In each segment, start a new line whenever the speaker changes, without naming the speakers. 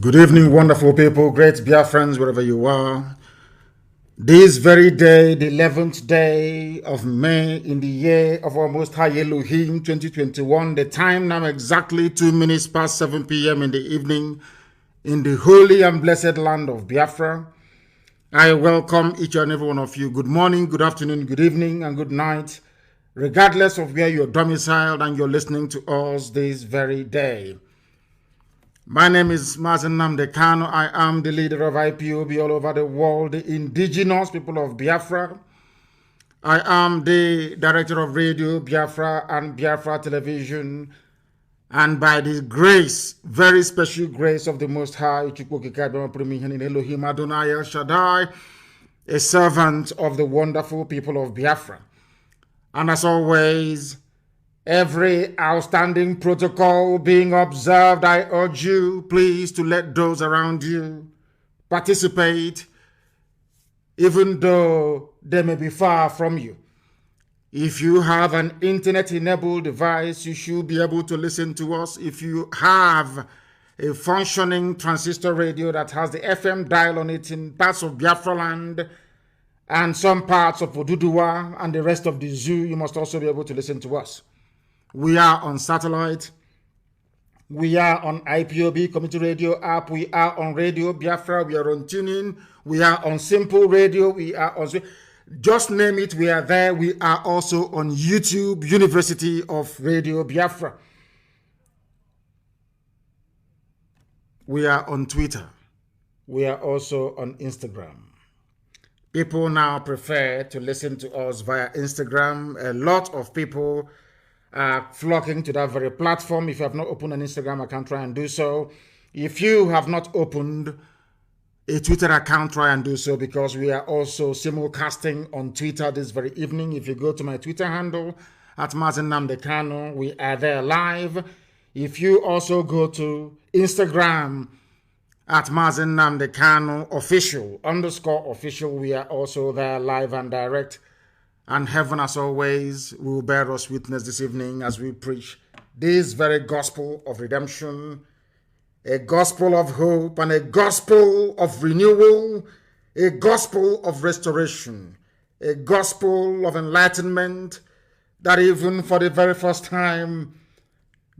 Good evening, wonderful people, great Biafrans, wherever you are. This very day, the 11th day of May in the year of our Most High Elohim 2021, the time now exactly 2 minutes past 7 p.m. in the evening in the holy and blessed land of Biafra. I welcome each and every one of you. Good morning, good afternoon, good evening, and good night, regardless of where you're domiciled and you're listening to us this very day. My name is Mazi Nnamdi Kanu. I am the leader of IPOB all over the world, the indigenous people of Biafra. I am the director of Radio Biafra and Biafra Television. And by the grace, very special grace of the Most High, Elohim Adonai El Shaddai, a servant of the wonderful people of Biafra. And as always, every outstanding protocol being observed, I urge you, please, to let those around you participate, even though they may be far from you. If you have an internet-enabled device, you should be able to listen to us. If you have a functioning transistor radio that has the FM dial on it in parts of Biafra land and some parts of Oduduwa and the rest of the zoo, you must also be able to listen to us. We are on satellite. We are on IPOB Community Radio app. We are on Radio Biafra. We are on TuneIn. We are on Simple Radio. We are on... Just name it, we are there. We are also on YouTube, University of Radio Biafra. We are on Twitter. We are also on Instagram. People now prefer to listen to us via Instagram. A lot of people are flocking to that very platform. If you have not opened an Instagram account, try and do so. If you have not opened a Twitter account, try and do so, because we are also simulcasting on Twitter this very evening. If you go to my Twitter handle at Mazi Nnamdi Kanu, we are there live. If you also go to Instagram at Mazi Nnamdi Kanu _official, we are also there live and direct. And heaven, as always, will bear us witness this evening as we preach this very gospel of redemption, a gospel of hope, and a gospel of renewal, a gospel of restoration, a gospel of enlightenment, that even for the very first time,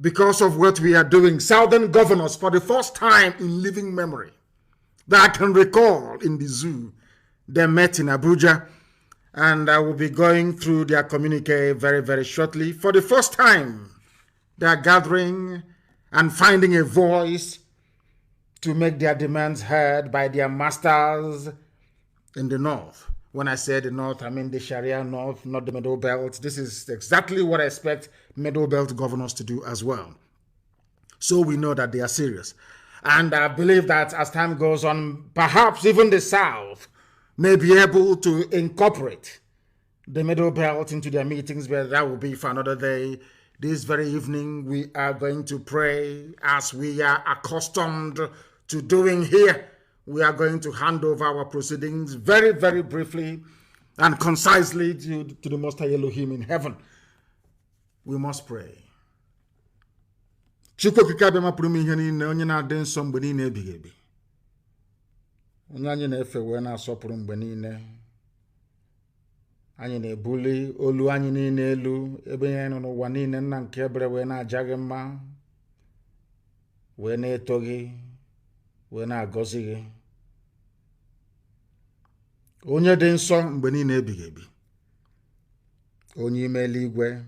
because of what we are doing, Southern governors, for the first time in living memory, that I can recall in the zoo, they met in Abuja. And I will be going through their communique very, very shortly. For the first time, they are gathering and finding a voice to make their demands heard by their masters in the North. When I say the North, I mean the Sharia North, not the Middle Belt. This is exactly what I expect Middle Belt governors to do as well. So we know that they are serious. And I believe that as time goes on, perhaps even the South may be able to incorporate the Middle Belt into their meetings, but that will be for another day. This very evening, we are going to pray as we are accustomed to doing here. We are going to hand over our proceedings very, very briefly and concisely to the Most High Elohim in heaven. We must pray. Onye anyị na-efe wee na-asọpụrụ mgbe niile, anyị na-ebuli olu anyị niile elu ebe anyị nọ n'ụwa niile, nna nke ebere, wee na-aja gị mma, wee na-eto gị, wee na-agọzi gị. Onye dị nsọ mgbe niile ebighị ebi, onye ime eluigwe,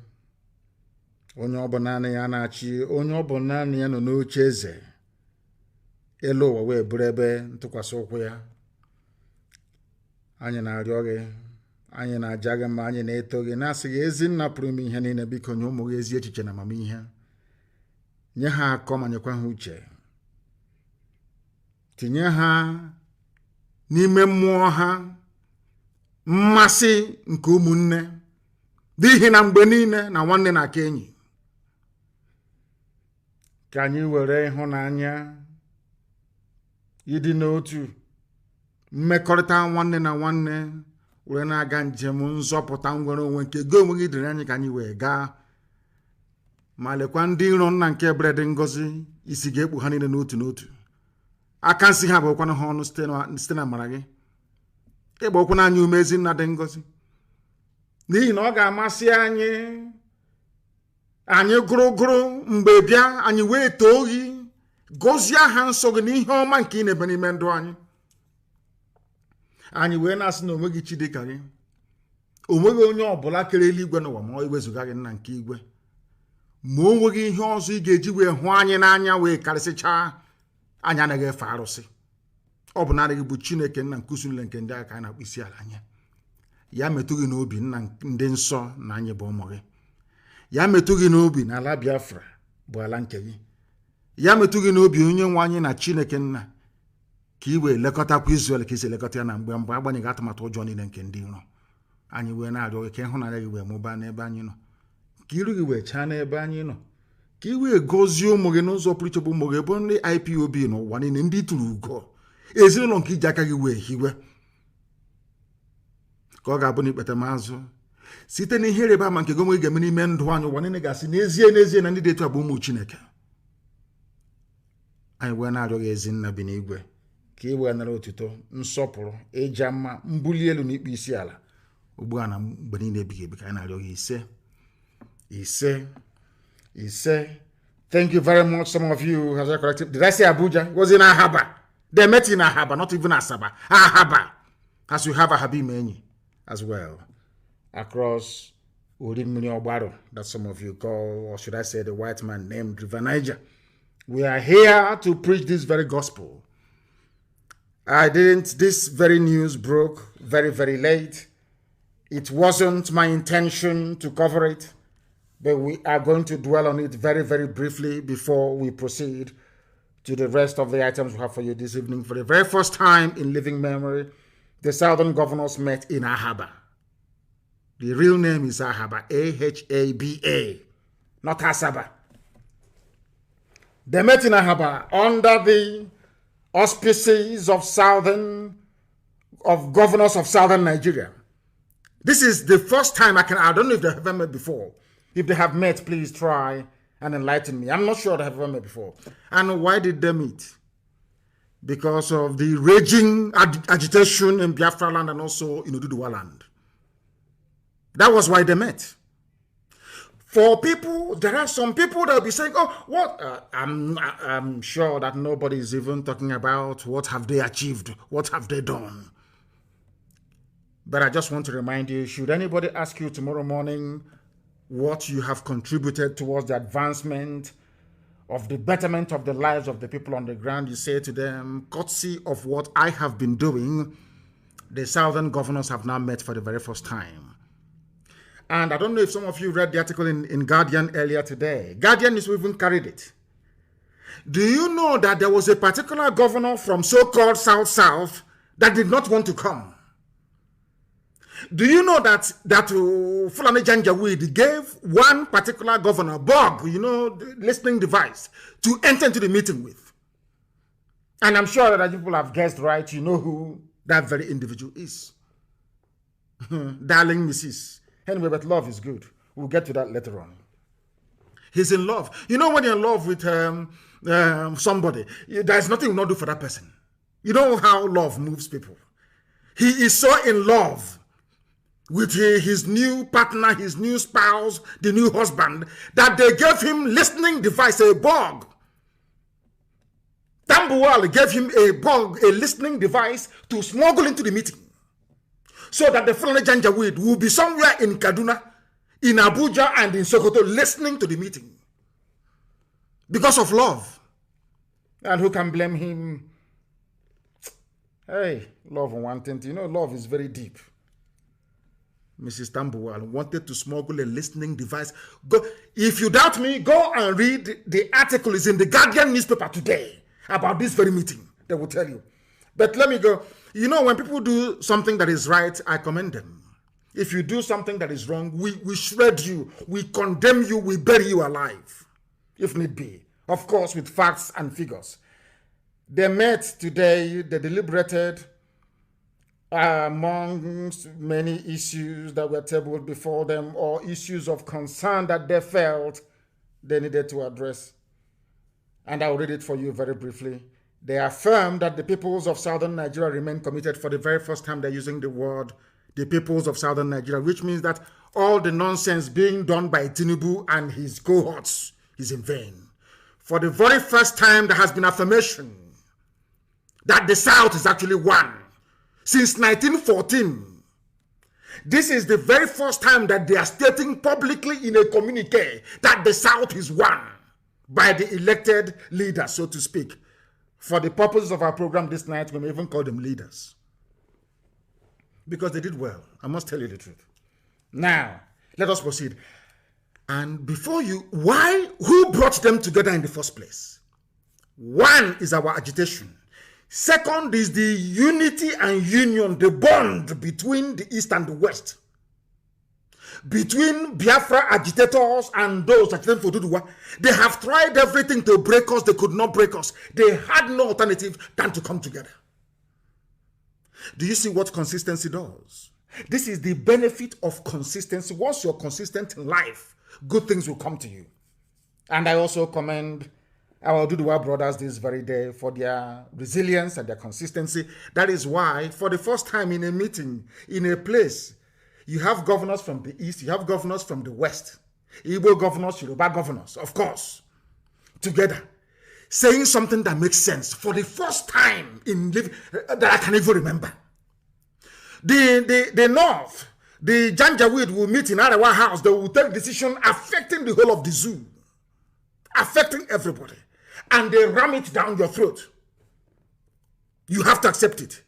onye ọ bụ naanị ya na-achị, onye ọ bụ naanị ya nọ n'oche eze elu ụwa wee bụrụ ebe ntụkwasị ụkwụ ya. Anyị na-arịọ gị, anyị na-aja gị mma, anyị na-eto gị, na-asị gị, ezi nna pụrụ ime ihe niile, biko nye ụmụ gị ezi echiche na amamihe, nye ha akọ ma nyekwa ha uche, tinye ha n'ime mmụọ ha mmasị nke ụmụnne, n'ihi na mgbe niile na nwanne na-aka enyi. Ka anyị were ịhụnanya, ịdị n'otu, mmekọrịta nwanne na nwanne were na-aga njem nzọpụta nwere onwe nke gị onwe gị dịrị anyị ka anyị wee gaa. Ma lekwa ndị iro nna nke ebere dị ngọzi, isi ga-ekpu ha niile n'otu n'otu. I can't see how we can understand Maragi. Ebo kuna nyu mezi na dengozi. Ni no ga amasi anyị gụrụ mgbe bịa anyị wee too gị gọzie aha nsọ gị n'ihe ọma nke ị na-ebe n'ime ndụ anyị. Anyị wee na-asị na onweghị chi dị ka gị, onweghị onye ọbụla kere eluigwe n'ụwa ma ọ iwezuga gị nna nke igwe, ma o nweghị ihe ọzọ ị ga-eji wee hụ anyị n'anya wee karịsịchaa anyị anaghị efe arụsị. Ọ bụ naanị gị bụ Chineke nna nke usu niile nke ndị aka anyị na-akpụ isi ala anya. Ya metụ gị n'obi nna ndị nsọ na anyị bụ ụmụ gị. Ya metụ gị n'obi na ala Biafra bụ ala nke gị. Ya metụ gị n'obi onye nwe anyị na Chineke nna ka i wee lekọtakwa Israel ka isi elekọta ya na mgbe agbanyeghị atụmatụ ụjọ niile nke ndị iro. Anyị wee na-arịọ gị ka ịhụnanya gị wee mụbaa n'ebe anyị nọ, ka iru gị wee chaa n'ebe anyị nọ, ka i wee gọzie ụmụ gị n'ụzọ pụrụ iche bụ ụmụ gị bụ ndị IPOB n'ụwa niile, ndị tụrụ ugo, ezinụlọ nke iji aka gị wee hiwe, ka ọ ga-abụ na ikpete mazụ site n'ihe ịrịba ama nke gị ga-eme n'ime ndụ anyị. Ụwa niile ga-asị n'ezie na ndị dị etu a bụ ụmụ Chineke. Anyị wee na-arịọ gị ezi nna bi n'igwe ka i wee nara otuto, nsọpụrụ, ịja mma, mbuli elu na ikpe isi ala ugbu a na mgbe niile ebighị ebi. Ka anyị na-arịọ gị ise. Thank you very much. Some of you have corrected. Did I say Abuja? It was in Ahaba. They met in Ahaba, not even Asaba. Ahaba. As you have a Habimeni as well. Across Urimuni Obaro, that some of you call, or should I say, the white man named River Niger. We are here to preach this very gospel. This very news broke very, very late. It wasn't my intention to cover it, but we are going to dwell on it very, very briefly before we proceed to the rest of the items we have for you this evening. For the very first time in living memory, the Southern governors met in Ahaba. The real name is Ahaba, A-H-A-B-A, not Asaba. They met in Ahaba under the auspices of governors of Southern Nigeria. This is the first time I don't know if they have ever met before. If they have met, please try and enlighten me. I'm not sure they have ever met before. And why did they meet? Because of the raging agitation in Biafra land and also in Oduduwa land. That was why they met. For people, there are some people that will be saying, oh, what? I'm sure that nobody is even talking about what have they achieved, what have they done. But I just want to remind you, should anybody ask you tomorrow morning what you have contributed towards the advancement of the betterment of the lives of the people on the ground, you say to them, courtesy of what I have been doing, the Southern governors have now met for the very first time. And I don't know if some of you read the article in Guardian earlier today. Guardian is even carried it. Do you know that there was a particular governor from so-called South that did not want to come? Do you know that Fulani Janjaweed gave one particular governor, Bob, the listening device, to enter into the meeting with? And I'm sure that people have guessed right. You know who that very individual is. Darling Mrs. Anyway, but love is good. We'll get to that later on. He's in love. You know, when you're in love with somebody, there's nothing you not do for that person. You know how love moves people. He is so in love with his new partner, his new spouse, the new husband, that they gave him listening device, a bug. Tambuwal gave him a listening device to smuggle into the meeting, so that the Fulani Janjaweed will be somewhere in Kaduna, in Abuja, and in Sokoto listening to the meeting. Because of love. And who can blame him? Hey, love and wanting to. Love is very deep. Mrs. Tambuwal wanted to smuggle a listening device. If you doubt me, go and read the article. It's in the Guardian newspaper today about this very meeting. They will tell you. But let me go. When people do something that is right, I commend them. If you do something that is wrong, we shred you, we condemn you, we bury you alive, if need be. Of course, with facts and figures. They met today, they deliberated amongst many issues that were tabled before them, or issues of concern that they felt they needed to address. And I'll read it for you very briefly. They affirm that the peoples of southern Nigeria remain committed. For the very first time, they're using the word the peoples of southern Nigeria, which means that all the nonsense being done by Tinubu and his cohorts is in vain. For the very first time, there has been affirmation that the South is actually one. Since 1914, this is the very first time that they are stating publicly in a communique that the South is one by the elected leaders, so to speak. For the purposes of our program this night, we may even call them leaders. Because they did well. I must tell you the truth. Now, let us proceed. And before you, who brought them together in the first place? One is our agitation. Second is the unity and union, the bond between the East and the West. Between Biafra agitators and those agitating for Duduwa. They have tried everything to break us. They could not break us. They had no alternative than to come together. Do you see what consistency does? This is the benefit of consistency. Once you're consistent in life, good things will come to you. And I also commend our Duduwa brothers this very day for their resilience and their consistency. That is why, for the first time in a meeting, in a place, you have governors from the East, you have governors from the West, Igbo governors, Yoruba governors, of course, together, saying something that makes sense for the first time in that I can even remember. The North, the Janjaweed will meet in Arawa House. They will take decision affecting the whole of the zoo, affecting everybody. And they ram it down your throat. You have to accept it.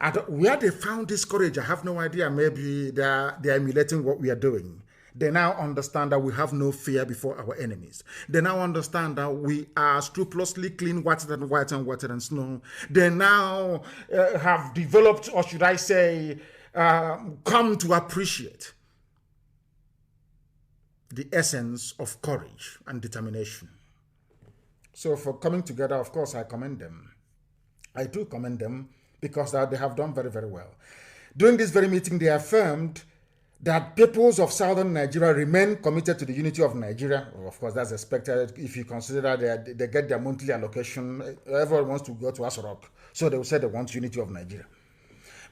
And where they found this courage, I have no idea. Maybe they are emulating what we are doing. They now understand that we have no fear before our enemies. They now understand that we are scrupulously clean, whiter than snow. They now have developed, or should I say, come to appreciate the essence of courage and determination. So for coming together, of course, I commend them. I do commend them because they have done very, very well. During this very meeting, they affirmed that peoples of southern Nigeria remain committed to the unity of Nigeria. Well, of course, that's expected if you consider that they get their monthly allocation. Everyone wants to go to Asorok, so they will say they want unity of Nigeria.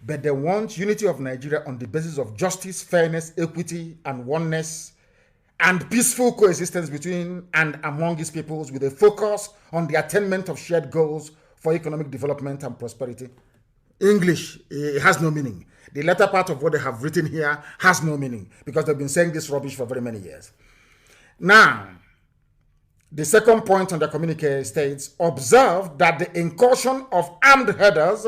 But they want unity of Nigeria on the basis of justice, fairness, equity, and oneness, and peaceful coexistence between and among its peoples with a focus on the attainment of shared goals for economic development and prosperity. English, it has no meaning. The latter part of what they have written here has no meaning because they've been saying this rubbish for very many years. Now, the second point on the communique states, observe that the incursion of armed herders,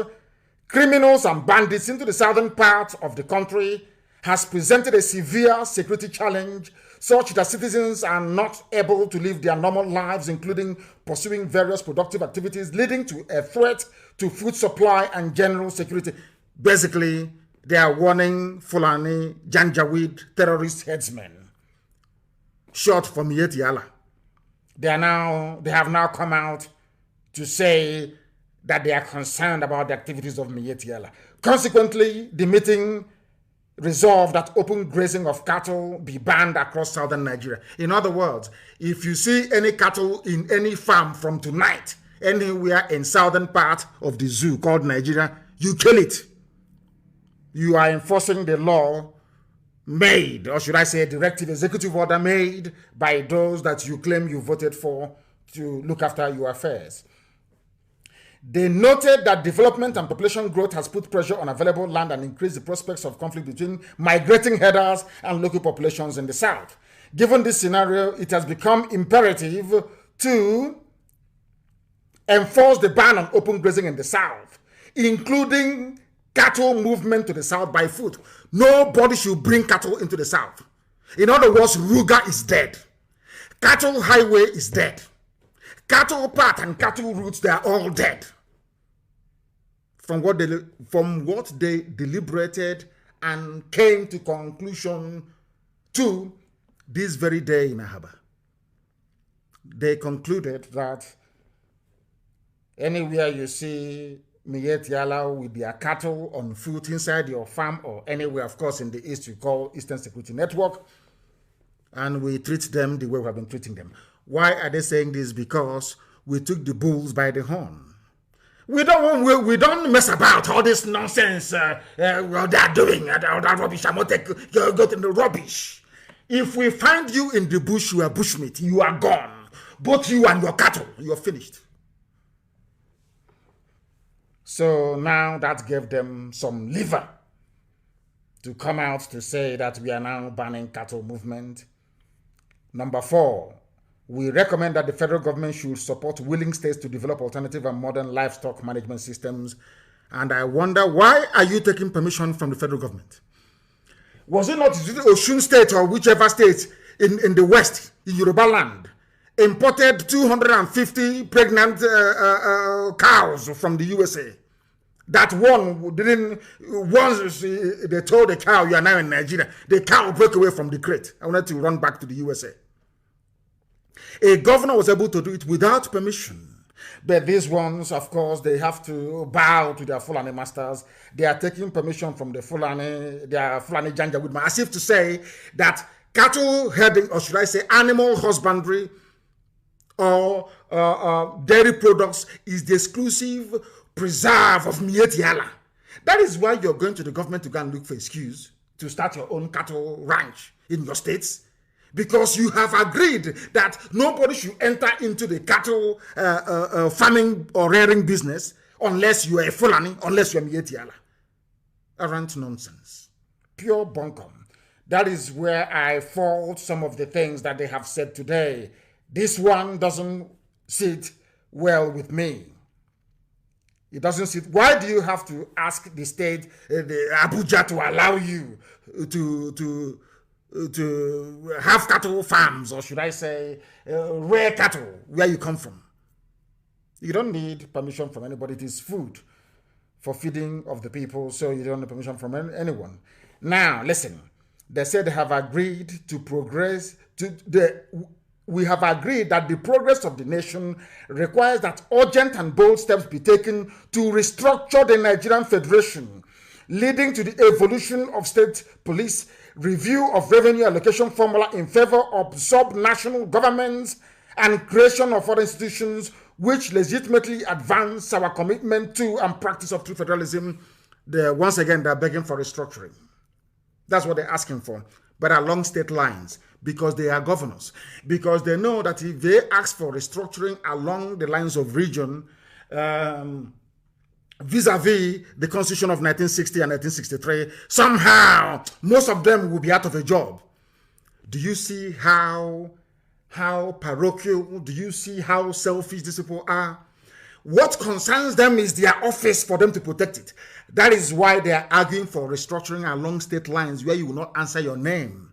criminals and bandits into the southern part of the country has presented a severe security challenge such that citizens are not able to live their normal lives, including pursuing various productive activities, leading to a threat to food supply and general security. Basically, they are warning Fulani, Janjaweed, terrorist headsmen, short for Miet Yala. They have now come out to say that they are concerned about the activities of Miet Yala. Consequently, the meeting resolved that open grazing of cattle be banned across southern Nigeria. In other words, if you see any cattle in any farm from tonight, anywhere in southern part of the zoo called Nigeria, you kill it. You are enforcing the law made, or should I say a directive executive order made by those that you claim you voted for to look after your affairs. They noted that development and population growth has put pressure on available land and increased the prospects of conflict between migrating herders and local populations in the south. Given this scenario, it has become imperative to enforce the ban on open grazing in the south, including cattle movement to the south by foot. Nobody should bring cattle into the south. In other words, Ruga is dead. Cattle highway is dead. Cattle path and cattle routes, they are all dead. From what they deliberated and came to conclusion to this very day in Ahaba. They concluded that anywhere you see Miet Yala with their cattle on foot inside your farm or anywhere, of course, in the East, you call Eastern Security Network, and we treat them the way we have been treating them. Why are they saying this? Because we took the bulls by the horn. We don't mess about all this nonsense well, they are doing, all that rubbish. I'm not go to the rubbish. If we find you in the bush, you are bushmeat. You are gone. Both you and your cattle, you're finished. So now that gave them some liver to come out to say that we are now banning cattle movement. Number 4, we recommend that the federal government should support willing states to develop alternative and modern livestock management systems. And I wonder, why are you taking permission from the federal government? Was it not Osun State or whichever state in the West, in Yoruba land, imported 250 pregnant cows from the USA? That one didn't, once they told the cow, you are now in Nigeria, the cow broke away from the crate. I wanted to run back to the USA. A governor was able to do it without permission. But these ones, of course, they have to bow to their Fulani masters. They are taking permission from the Fulani, their Fulani Janjaweed, as if to say that cattle herding, or should I say animal husbandry or dairy products is the exclusive preserve of Mietiala. That is why you're going to the government to go and look for excuse to start your own cattle ranch in your states. Because you have agreed that nobody should enter into the cattle farming or rearing business unless you are a Fulani, unless you are Mietiala. Arrant nonsense. Pure bunkum. That is where I fault some of the things that they have said today. This one doesn't sit well with me. It doesn't sit. Why do you have to ask the state, the Abuja, to allow you to have cattle farms, or should I say rare cattle, where you come from? You don't need permission from anybody. It is food for feeding of the people, so you don't need permission from anyone. Now, listen, they said they have agreed to progress we have agreed that the progress of the nation requires that urgent and bold steps be taken to restructure the Nigerian Federation, leading to the evolution of state police, review of revenue allocation formula in favor of sub-national governments, and creation of other institutions which legitimately advance our commitment to and practice of true federalism. Once again, they're begging for restructuring. That's what they're asking for, but along state lines, because they are governors, because they know that if they ask for restructuring along the lines of region, vis-a-vis the Constitution of 1960 and 1963, somehow most of them will be out of a job. Do you see how parochial, do you see how selfish these people are? What concerns them is their office for them to protect it. That is why they are arguing for restructuring along state lines where you will not answer your name.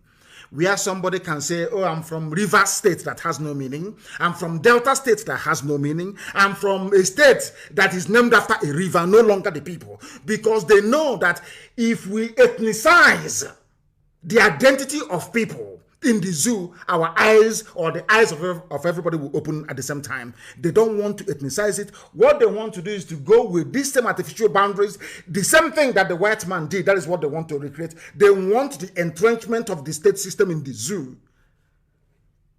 Where somebody can say, oh, I'm from Rivers State, that has no meaning. I'm from Delta State, that has no meaning. I'm from a state that is named after a river, no longer the people. Because they know that if we ethnicize the identity of people in the zoo, our eyes, or the eyes of everybody, will open at the same time. They don't want to ethnicize it. What they want to do is to go with these same artificial boundaries, the same thing that the white man did. That is what they want to recreate. They want the entrenchment of the state system in the zoo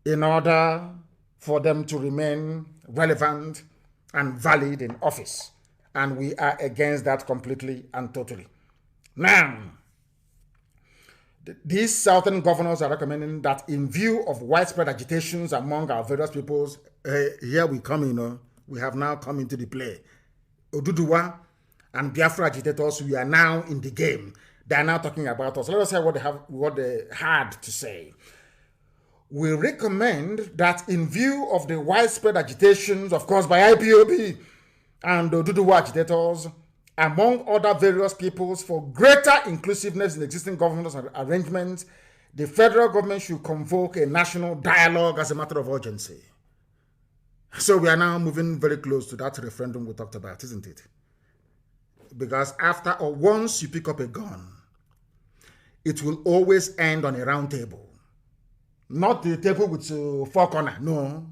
in order for them to remain relevant and valid in office. And we are against that completely and totally. Now, these southern governors are recommending that in view of widespread agitations among our various peoples, here we come, we have now come into the play. Oduduwa and Biafra agitators, we are now in the game. They are now talking about us. Let us hear what they had to say. We recommend that in view of the widespread agitations, of course, by IPOB and Oduduwa agitators, among other various peoples, for greater inclusiveness in existing government arrangements, the federal government should convoke a national dialogue as a matter of urgency. So we are now moving very close to that referendum we talked about, isn't it? Because after or once you pick up a gun, it will always end on a round table. Not the table with four corners, no.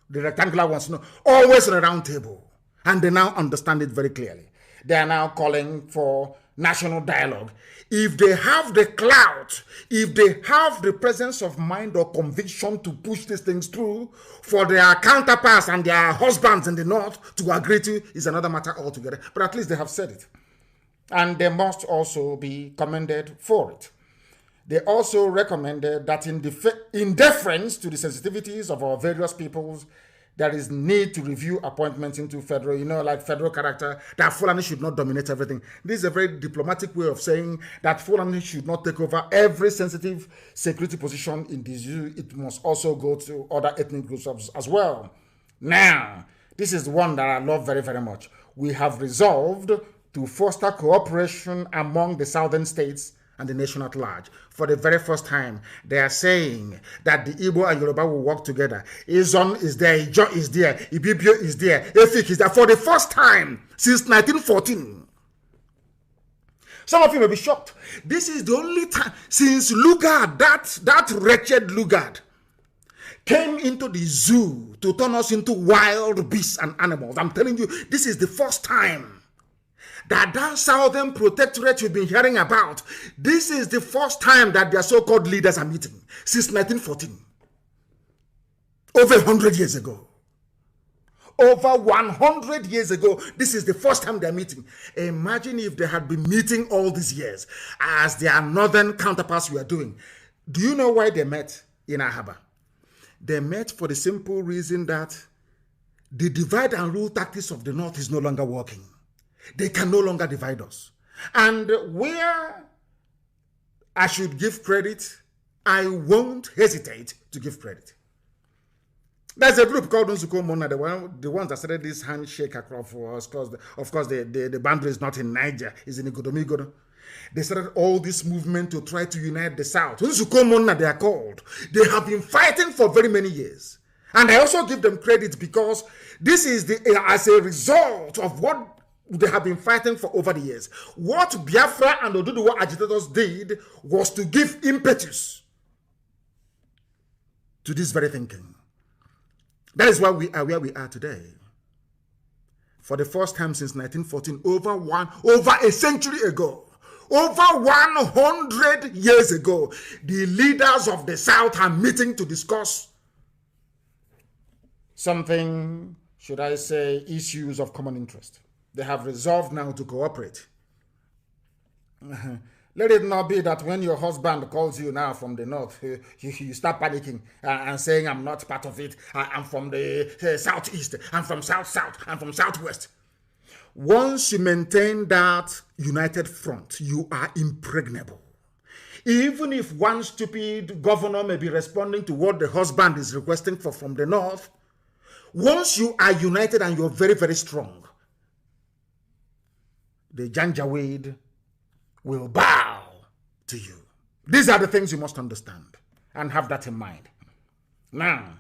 The rectangular ones, no. Always on a round table. And they now understand it very clearly. They are now calling for national dialogue, if they have the clout, if they have the presence of mind or conviction to push these things through for their counterparts and their husbands in the north to agree to, is another matter altogether. But at least they have said it. And they must also be commended for it. They also recommended that in deference to the sensitivities of our various peoples, there is need to review appointments into federal, like federal character, that Fulani should not dominate everything. This is a very diplomatic way of saying that Fulani should not take over every sensitive security position in the zoo. It must also go to other ethnic groups as well. Now, this is one that I love very, very much. We have resolved to foster cooperation among the southern states and the nation at large. For the very first time, they are saying that the Igbo and Yoruba will work together. Izon is there, Ijo is there, Ibibio is there, Efik is there. For the first time since 1914. Some of you may be shocked. This is the only time since Lugard, that wretched Lugard, came into the zoo to turn us into wild beasts and animals. I'm telling you, this is the first time that southern protectorate you've been hearing about, this is the first time that their so-called leaders are meeting since 1914. Over 100 years ago. Over 100 years ago, this is the first time they're meeting. Imagine if they had been meeting all these years as their northern counterparts were doing. Do you know why they met in Ahaba? They met for the simple reason that the divide and rule tactics of the north is no longer working. They can no longer divide us. And where I should give credit, I won't hesitate to give credit. There's a group called Nsuko Mona, the ones that started this handshake across for us, because of course the boundary is not in Niger, it's in Igodomigodo. They started all this movement to try to unite the South. Nsuko Mona, they are called. They have been fighting for very many years. And I also give them credit because this is as a result of what they have been fighting for over the years. What Biafra and Oduduwa agitators did was to give impetus to this very thinking. That is why we are where we are today. For the first time since 1914, over a century ago, over 100 years ago, the leaders of the South are meeting to discuss something, should I say, issues of common interest. They have resolved now to cooperate. Let it not be that when your husband calls you now from the north, you start panicking and saying, I'm not part of it. I'm from the southeast. I'm from south-south. I'm from southwest. Once you maintain that united front, you are impregnable. Even if one stupid governor may be responding to what the husband is requesting from the north, once you are united and you're very, very strong, the Janjaweed will bow to you. These are the things you must understand and have that in mind. Now,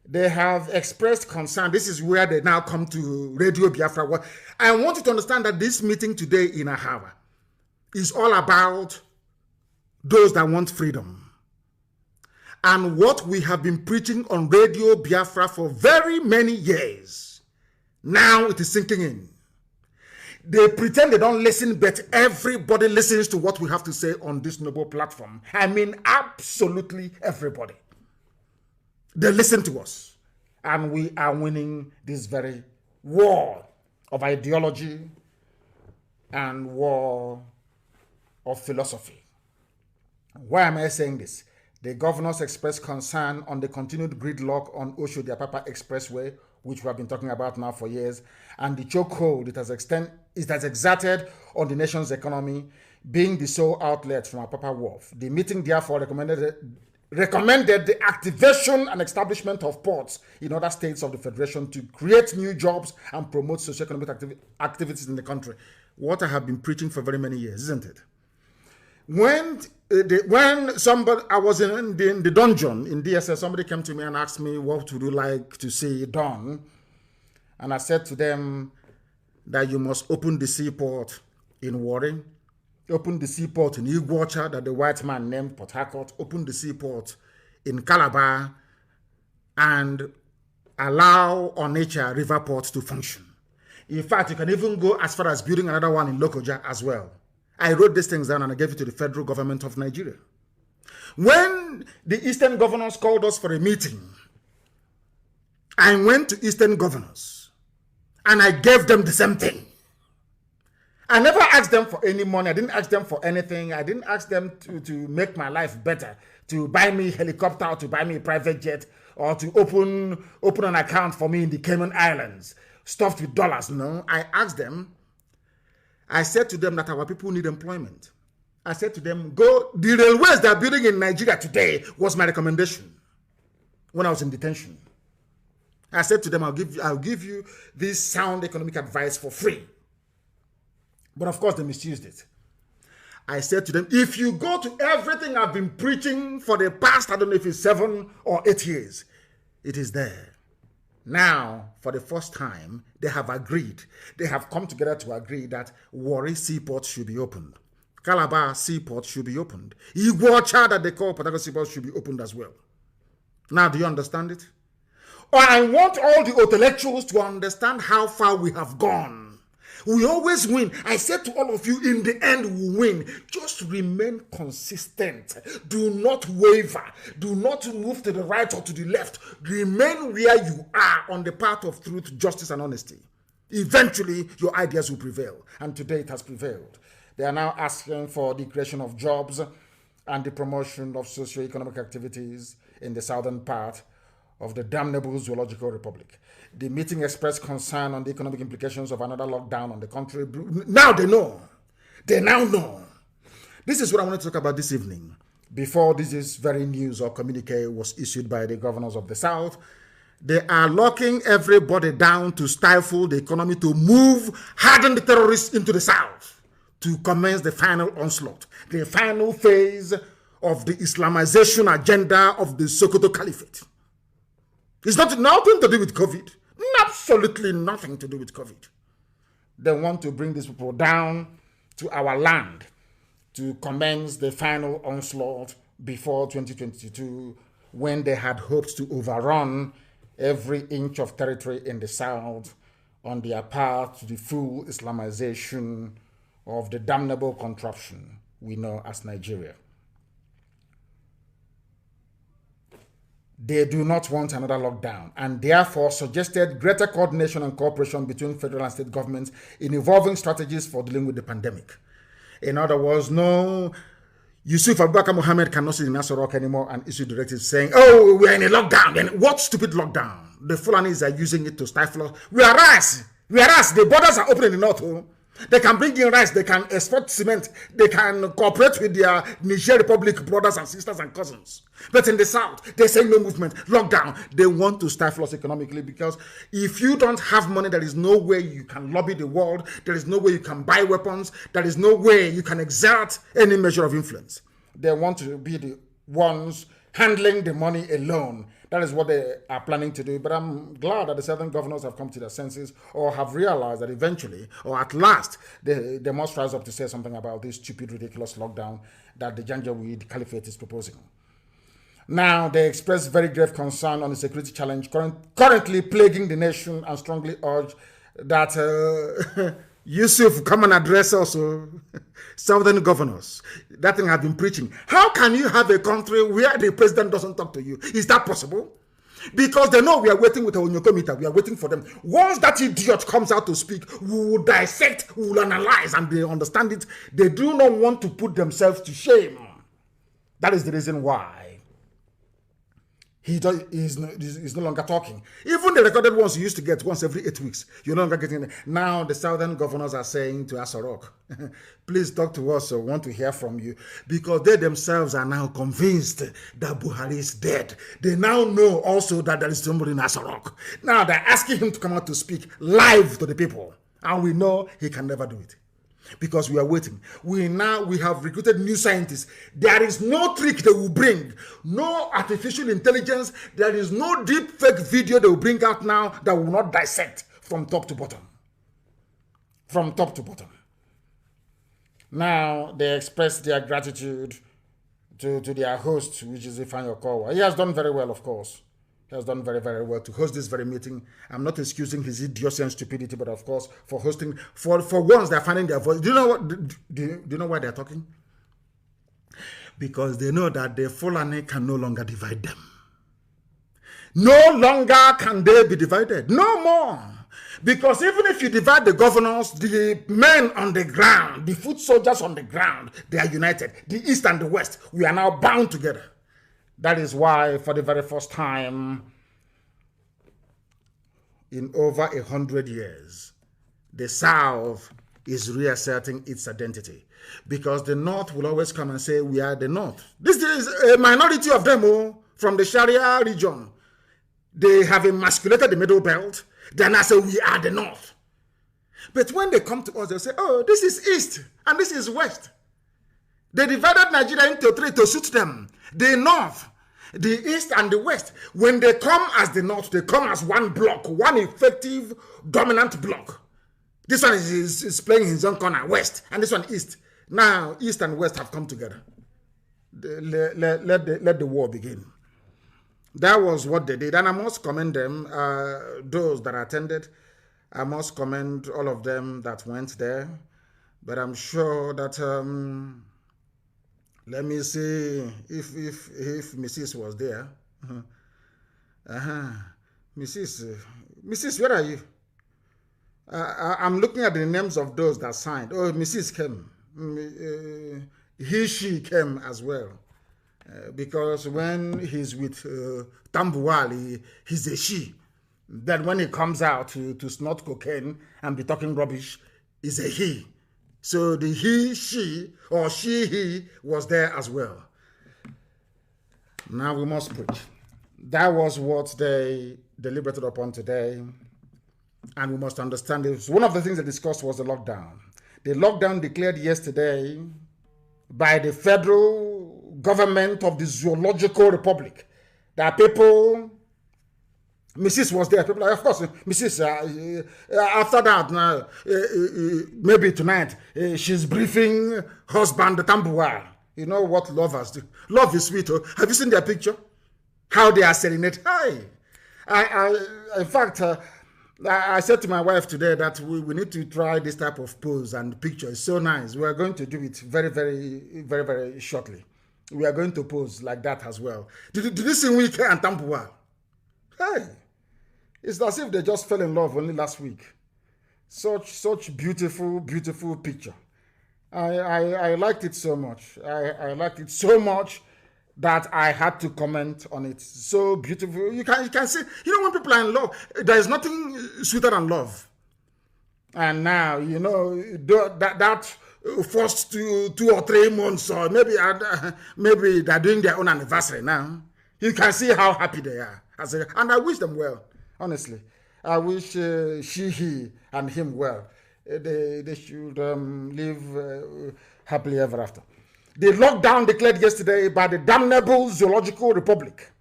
they have expressed concern. This is where they now come to Radio Biafra. I want you to understand that this meeting today in Ahava is all about those that want freedom. And what we have been preaching on Radio Biafra for very many years, now it is sinking in. They pretend they don't listen, but everybody listens to what we have to say on this noble platform. I mean, absolutely everybody. They listen to us. And we are winning this very war of ideology and war of philosophy. Why am I saying this? The governors expressed concern on the continued gridlock on Oshodi-Apapa Expressway, which we have been talking about now for years, and the chokehold it has exerted on the nation's economy, being the sole outlet from Apapa Wharf. The meeting therefore recommended the activation and establishment of ports in other states of the Federation to create new jobs and promote socioeconomic activities in the country. What I have been preaching for very many years, isn't it? When I was in the dungeon in DSS, somebody came to me and asked me, what would you like to see done? And I said to them that you must open the seaport in Warri, open the seaport in Iguacha that the white man named Port Harcourt, open the seaport in Calabar, and allow Onitsha River Port to function. In fact, you can even go as far as building another one in Lokoja as well. I wrote these things down and I gave it to the federal government of Nigeria. When the Eastern governors called us for a meeting, I went to Eastern governors and I gave them the same thing. I never asked them for any money. I didn't ask them for anything. I didn't ask them to make my life better, to buy me a helicopter, or to buy me a private jet, or to open an account for me in the Cayman Islands, stuffed with dollars. No, I asked them. I said to them that our people need employment. I said to them, go, the railways they're building in Nigeria today was my recommendation when I was in detention. I said to them, I'll give you this sound economic advice for free. But of course, they misused it. I said to them, if you go to everything I've been preaching for the past, I don't know if it's 7 or 8 years, it is there. Now, for the first time, they have agreed. They have come together to agree that Warri Seaport should be opened. Calabar Seaport should be opened. Iguacha, that they call Port Harcourt Seaport, should be opened as well. Now, do you understand it? Or I want all the intellectuals to understand how far we have gone. We always win. I said to all of you, in the end, we win. Just remain consistent. Do not waver. Do not move to the right or to the left. Remain where you are on the path of truth, justice, and honesty. Eventually, your ideas will prevail. And today it has prevailed. They are now asking for the creation of jobs and the promotion of socio-economic activities in the southern part of the damnable Zoological Republic. The meeting expressed concern on the economic implications of another lockdown on the country. Now they know. They now know. This is what I want to talk about this evening. Before this is very news or communique was issued by the governors of the South, they are locking everybody down to stifle the economy, to move, harden the terrorists into the South, to commence the final onslaught, the final phase of the Islamization agenda of the Sokoto Caliphate. It's nothing to do with COVID. Absolutely nothing to do with COVID. They want to bring these people down to our land to commence the final onslaught before 2022, when they had hoped to overrun every inch of territory in the South on their path to the full Islamization of the damnable contraption we know as Nigeria. They do not want another lockdown, and therefore suggested greater coordination and cooperation between federal and state governments in evolving strategies for dealing with the pandemic. In other words, no, Yusuf Abubakar Mohammed cannot sit in Aso Rock anymore and issue directives saying, oh, we're in a lockdown. Then what stupid lockdown? The Fulanis are using it to stifle us. Whereas the borders are open in the north. Oh. They can bring in rice, they can export cement, they can cooperate with their Niger Republic brothers and sisters and cousins. But in the South, they say no movement, lockdown. They want to stifle us economically, because if you don't have money, there is no way you can lobby the world, there is no way you can buy weapons, there is no way you can exert any measure of influence. They want to be the ones handling the money alone. That is what they are planning to do. But I'm glad that the southern governors have come to their senses, or have realized that eventually, or at last, they must rise up to say something about this stupid, ridiculous lockdown that the Janjaweed Caliphate is proposing. Now, they express very grave concern on the security challenge currently plaguing the nation, and strongly urge that Yusuf come and address also southern governors. That thing I've been preaching. How can you have a country where the president doesn't talk to you? Is that possible? Because they know we are waiting with our Onyokomita. We are waiting for them. Once that idiot comes out to speak, we will dissect, we will analyze, and they understand it. They do not want to put themselves to shame. That is the reason why he's no longer talking. Even the recorded ones you used to get once every 8 weeks, you're no longer getting it. Now the southern governors are saying to Aso Rock, please talk to us, so we want to hear from you. Because they themselves are now convinced that Buhari is dead. They now know also that there is somebody in Aso Rock. Now they're asking him to come out to speak live to the people. And we know he can never do it, because we are waiting. We have recruited new scientists. There is no trick they will bring, no artificial intelligence. There is no deep fake video they will bring out now that will not dissect from top to bottom. From top to bottom. Now they express their gratitude to their host, which is Ifeanyi Okowa. He has done very well, of course. He has done very, very well to host this very meeting. I'm not excusing his idiocy and stupidity, but of course, for hosting, for once, they're finding their voice. Do you know what? Do you know why they're talking? Because they know that the Fulani can no longer divide them. No longer can they be divided. No more. Because even if you divide the governors, the men on the ground, the foot soldiers on the ground, they are united. The East and the West, we are now bound together. That is why, for the very first time in over 100 years, the South is reasserting its identity. Because the North will always come and say, we are the North. This is a minority of them from the Sharia region. They have emasculated the Middle Belt. Then I say, we are the North. But when they come to us, they'll say, oh, this is East and this is West. They divided Nigeria into three to suit them. The North, the East, and the West. When they come as the North, they come as one block, one effective, dominant block. This one is playing his own corner, West, and this one East. Now, East and West have come together. Let the war begin. That was what they did, and I must commend them, those that attended. I must commend all of them that went there. But I'm sure that, let me see if Mrs. was there. Mrs., where are you? I'm looking at the names of those that signed. Oh, Mrs. came. She came as well. Because when he's with Tambuwal, he's a she. Then when he comes out to snort cocaine and be talking rubbish, he's a he. So the he, she, or she, he was there as well. Now we must preach. That was what they deliberated upon today. And we must understand this. One of the things they discussed was the lockdown. The lockdown declared yesterday by the federal government of the Zoological Republic. There are people, Mrs. was there, people, of course, Mrs. After that, maybe tonight, she's briefing husband, the Tambuwal. You know what lovers do. Love is sweet. Oh. Have you seen their picture? How they are serenade. Hi. In fact, I said to my wife today that we need to try this type of pose and picture. It's so nice. We are going to do it very, very, very, very shortly. We are going to pose like that as well. Did you see Wike and Tambuwal? Hey, it's as if they just fell in love only last week. Such beautiful, beautiful picture. I liked it so much. I liked it so much that I had to comment on it. So beautiful. You can see, when people are in love, there is nothing sweeter than love. And now, that first 2 or 3 months, or maybe they're doing their own anniversary now. You can see how happy they are. And I wish them well, honestly. I wish she, he, and him well. They should live happily ever after. The lockdown declared yesterday by the damnable Zoological Republic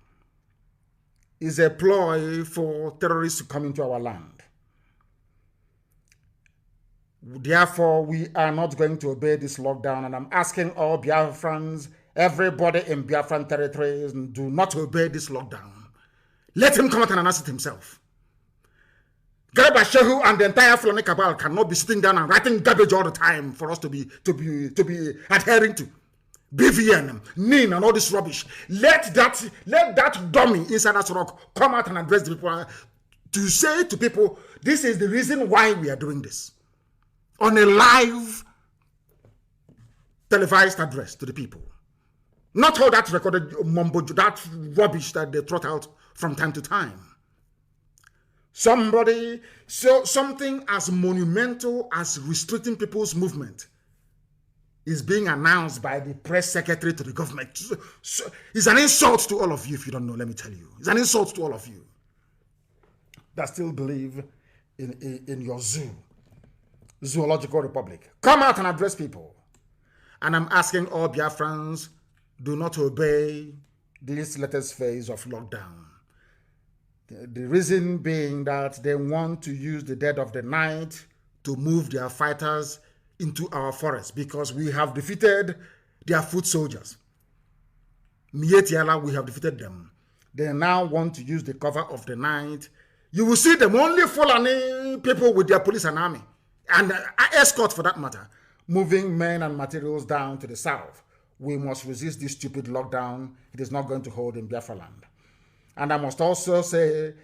is a ploy for terrorists to come into our land. Therefore, we are not going to obey this lockdown, and I'm asking all Biafrans, everybody in Biafran territories, do not obey this lockdown. Let him come out and announce it himself. Garba Shehu and the entire Fulani cabal cannot be sitting down and writing garbage all the time for us to be adhering to. BVN, NIN, and all this rubbish. Let that dummy inside that rock come out and address the people to say to people, this is the reason why we are doing this. On a live televised address to the people. Not all that recorded mumbo, that rubbish that they trot out from time to time. Something as monumental as restricting people's movement is being announced by the press secretary to the government. So it's an insult to all of you if you don't know, let me tell you. It's an insult to all of you that still believe in your Zoological Republic. Come out and address people. And I'm asking all Biafrans, do not obey this latest phase of lockdown. The reason being that they want to use the dead of the night to move their fighters into our forests because we have defeated their foot soldiers. Mietiala, we have defeated them. They now want to use the cover of the night. You will see them only Fulani people with their police and army, and escort for that matter, moving men and materials down to the south. We must resist this stupid lockdown. It is not going to hold in Biafra land. And I must also say,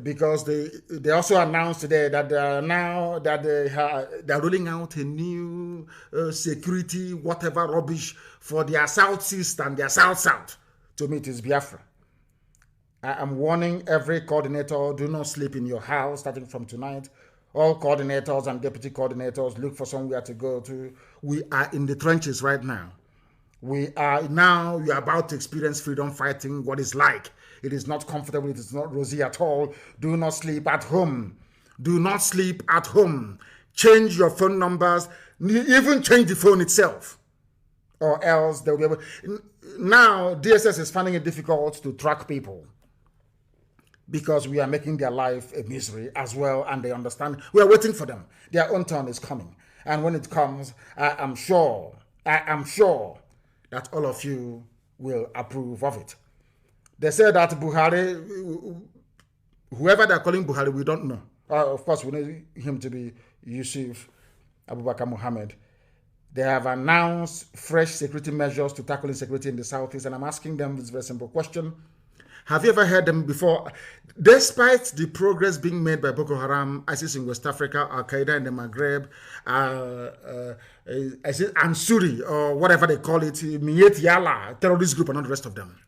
because they also announced today that now that they're rolling out a new security, whatever rubbish for their southeast and their south. To me, it is Biafra. I am warning every coordinator, do not sleep in your house starting from tonight. All coordinators and deputy coordinators, look for somewhere to go to. We are in the trenches right now. We are about to experience freedom fighting, what it's like. It is not comfortable. It is not rosy at all. Do not sleep at home. Do not sleep at home. Change your phone numbers. Even change the phone itself. Or else they'll be able... Now, DSS is finding it difficult to track people, because we are making their life a misery as well, and they understand. We are waiting for them. Their own turn is coming. And when it comes, I am sure that all of you will approve of it. They say that Buhari, whoever they're calling Buhari, we don't know. Of course, we need him to be Yusuf Abubakar Mohammed. They have announced fresh security measures to tackle insecurity in the southeast, and I'm asking them this very simple question. Have you ever heard them before? Despite the progress being made by Boko Haram, ISIS in West Africa, Al-Qaeda in the Maghreb, Ansuri, or whatever they call it, Miyet Yala, terrorist group, and all the rest of them.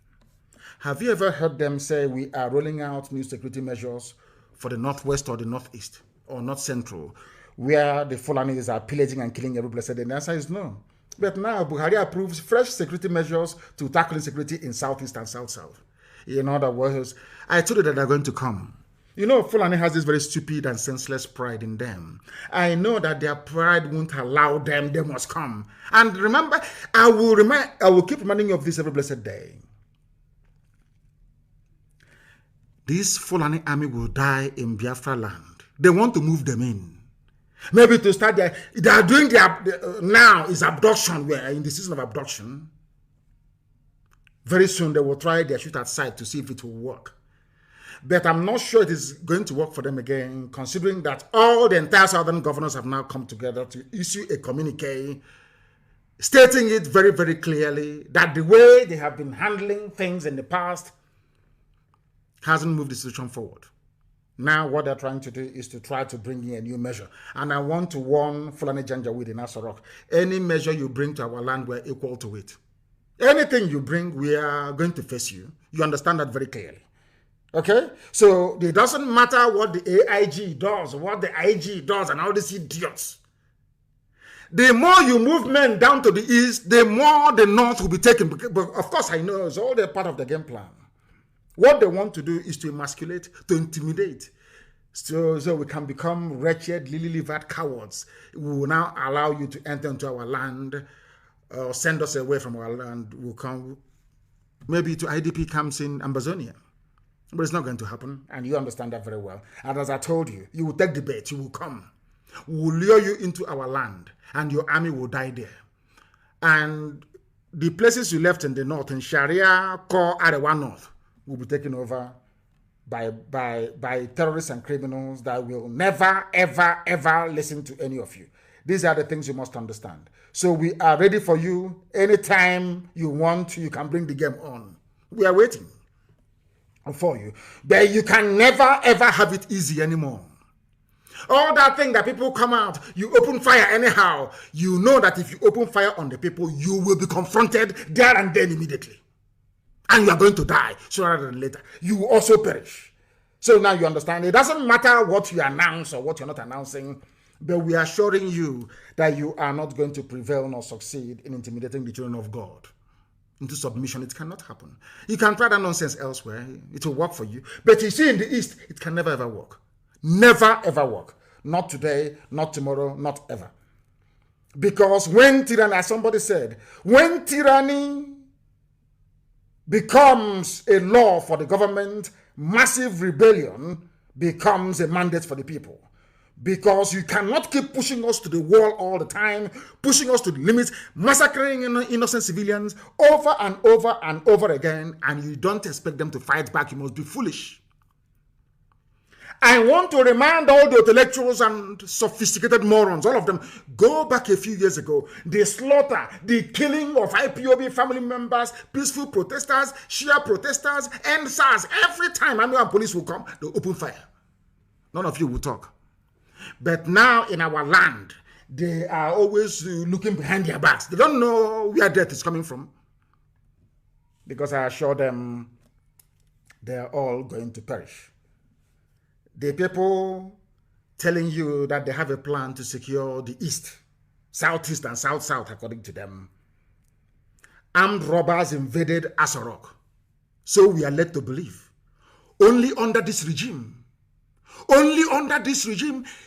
Have you ever heard them say we are rolling out new security measures for the northwest or the northeast or north central, where the Fulanis are pillaging and killing every blessed day? The answer is no. But now Buhari approves fresh security measures to tackle insecurity in southeast and south-south. In other words, I told you that they're going to come. You know, Fulani has this very stupid and senseless pride in them. I know that their pride won't allow them. They must come. And remember, I will keep reminding you of this every blessed day. This Fulani army will die in Biafra land. They want to move them in. Maybe to start there. They are doing now is abduction. We are in the season of abduction. Very soon they will try their shoot at sight to see if it will work. But I'm not sure it is going to work for them again, considering that all the entire southern governors have now come together to issue a communique stating it very, very clearly that the way they have been handling things in the past hasn't moved the situation forward. Now what they're trying to do is to try to bring in a new measure. And I want to warn Fulani Janjaweed in Asarok, any measure you bring to our land, we're equal to it. Anything you bring, we are going to face you. You understand that very clearly. Okay? So it doesn't matter what the AIG does, what the IG does, and all these idiots. The more you move men down to the east, the more the north will be taken. But of course, I know it's all the part of the game plan. What they want to do is to emasculate, to intimidate. So we can become wretched, lily-livered cowards. We will now allow you to enter into our land, or send us away from our land. We'll come maybe to IDP camps in Amazonia. But it's not going to happen, and you understand that very well. And as I told you, you will take the bait, you will come. We will lure you into our land, and your army will die there. And the places you left in the north, in Sharia, Core, Arewa North, will be taken over by terrorists and criminals that will never, ever, ever listen to any of you. These are the things you must understand. So we are ready for you. Anytime you want, you can bring the game on. We are waiting for you. But you can never, ever have it easy anymore. All that thing that people come out, you open fire anyhow. You know that if you open fire on the people, you will be confronted there and then immediately. And you are going to die sooner than later. You will also perish. So now you understand. It doesn't matter what you announce or what you're not announcing, but we are assuring you that you are not going to prevail nor succeed in intimidating the children of God into submission. It cannot happen. You can try that nonsense elsewhere. It will work for you. But you see, in the East, it can never ever work. Never ever work. Not today, not tomorrow, not ever. Because when tyranny, as somebody said, when tyranny becomes a law for the government, massive rebellion becomes a mandate for the people. Because you cannot keep pushing us to the wall all the time, pushing us to the limits, massacring innocent civilians over and over and over again, and you don't expect them to fight back. You must be foolish. I want to remind all the intellectuals and sophisticated morons, all of them, go back a few years ago. The slaughter, the killing of IPOB family members, peaceful protesters, Shia protesters, and SARS. Every time army and police will come, they open fire. None of you will talk. But now in our land, they are always looking behind their backs. They don't know where death is coming from. Because I assure them, they are all going to perish. The people telling you that they have a plan to secure the East, Southeast and South-South, according to them. Armed robbers invaded Asorok. So we are led to believe. Only under this regime,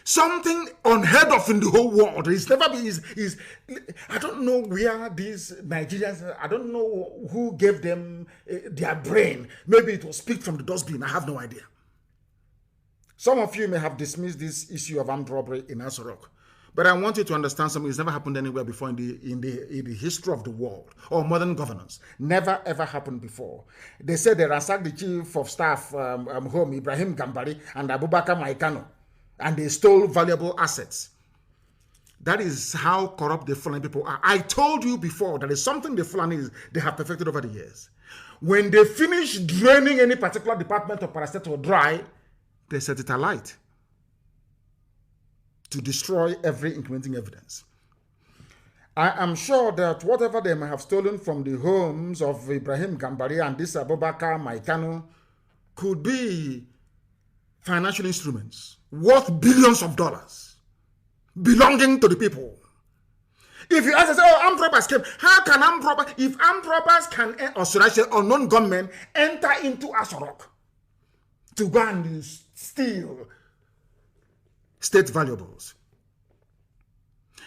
something unheard of in the whole world. It's never been, I don't know where these Nigerians, I don't know who gave them their brain. Maybe it was picked from the dustbin. I have no idea. Some of you may have dismissed this issue of armed robbery in Asorok. But I want you to understand something. It's never happened anywhere before in the history of the world or modern governance. Never, ever happened before. They said they ransacked the chief of staff home, Ibrahim Gambari, and Abubakar Maikano, and they stole valuable assets. That is how corrupt the Fulani people are. I told you before that is something the Fulanis they have perfected over the years. When they finish draining any particular department of parastatal dry, they set it alight to destroy every incriminating evidence. I am sure that whatever they may have stolen from the homes of Ibrahim Gambari and this Abubakar Maikano could be financial instruments worth billions of dollars belonging to the people. If you ask us, oh, armed robbers came, how can armed robbers, if armed robbers can, or should I say, unknown gunmen, enter into Asorok to go and steal state valuables?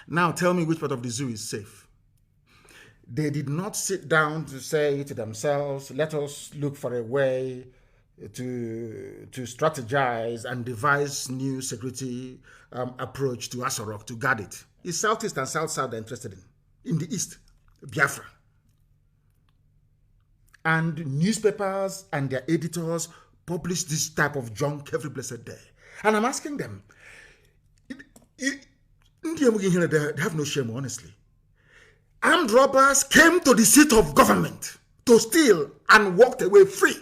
Now tell me which part of the zoo is safe. They did not sit down to say to themselves, let us look for a way to strategize and devise new security approach to Asorok to guard it. It's Southeast and South-South they're interested in the East, Biafra. And newspapers and their editors publish this type of junk every blessed day. And I'm asking them, they have no shame, honestly. Armed robbers came to the seat of government to steal and walked away free.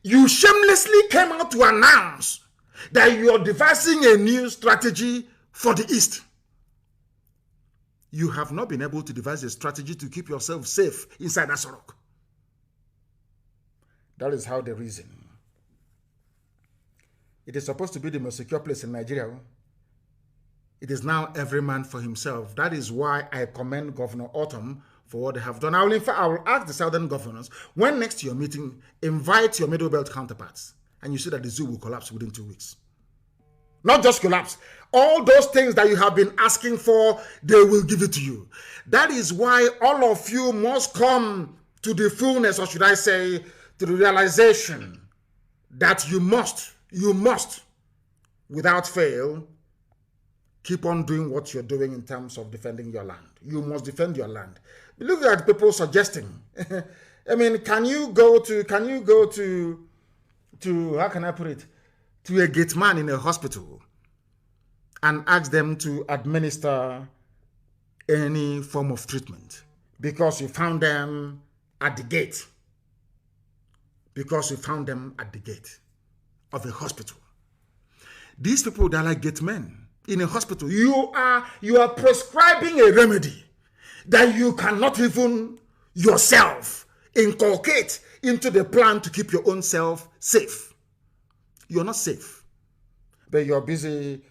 You shamelessly came out to announce that you are devising a new strategy for the East. You have not been able to devise a strategy to keep yourself safe inside Asorok. That is how they reason. It is supposed to be the most secure place in Nigeria. It is now every man for himself. That is why I commend Governor Autumn for what they have done. I will ask the southern governors, when next to your meeting, invite your middle belt counterparts, and you see that the zoo will collapse within 2 weeks. Not just collapse. All those things that you have been asking for, they will give it to you. That is why all of you must come to the fullness, or should I say, to the realization that you must, without fail, keep on doing what you're doing in terms of defending your land. You must defend your land. Look at people suggesting. I mean, can you go to, how can I put it, to a gate man in a hospital and ask them to administer any form of treatment because you found them at the gate? Because you found them at the gate of a hospital. These people, they're like gate men in a hospital. You are prescribing a remedy that you cannot even yourself inculcate into the plan to keep your own self safe. You're not safe, but you're busy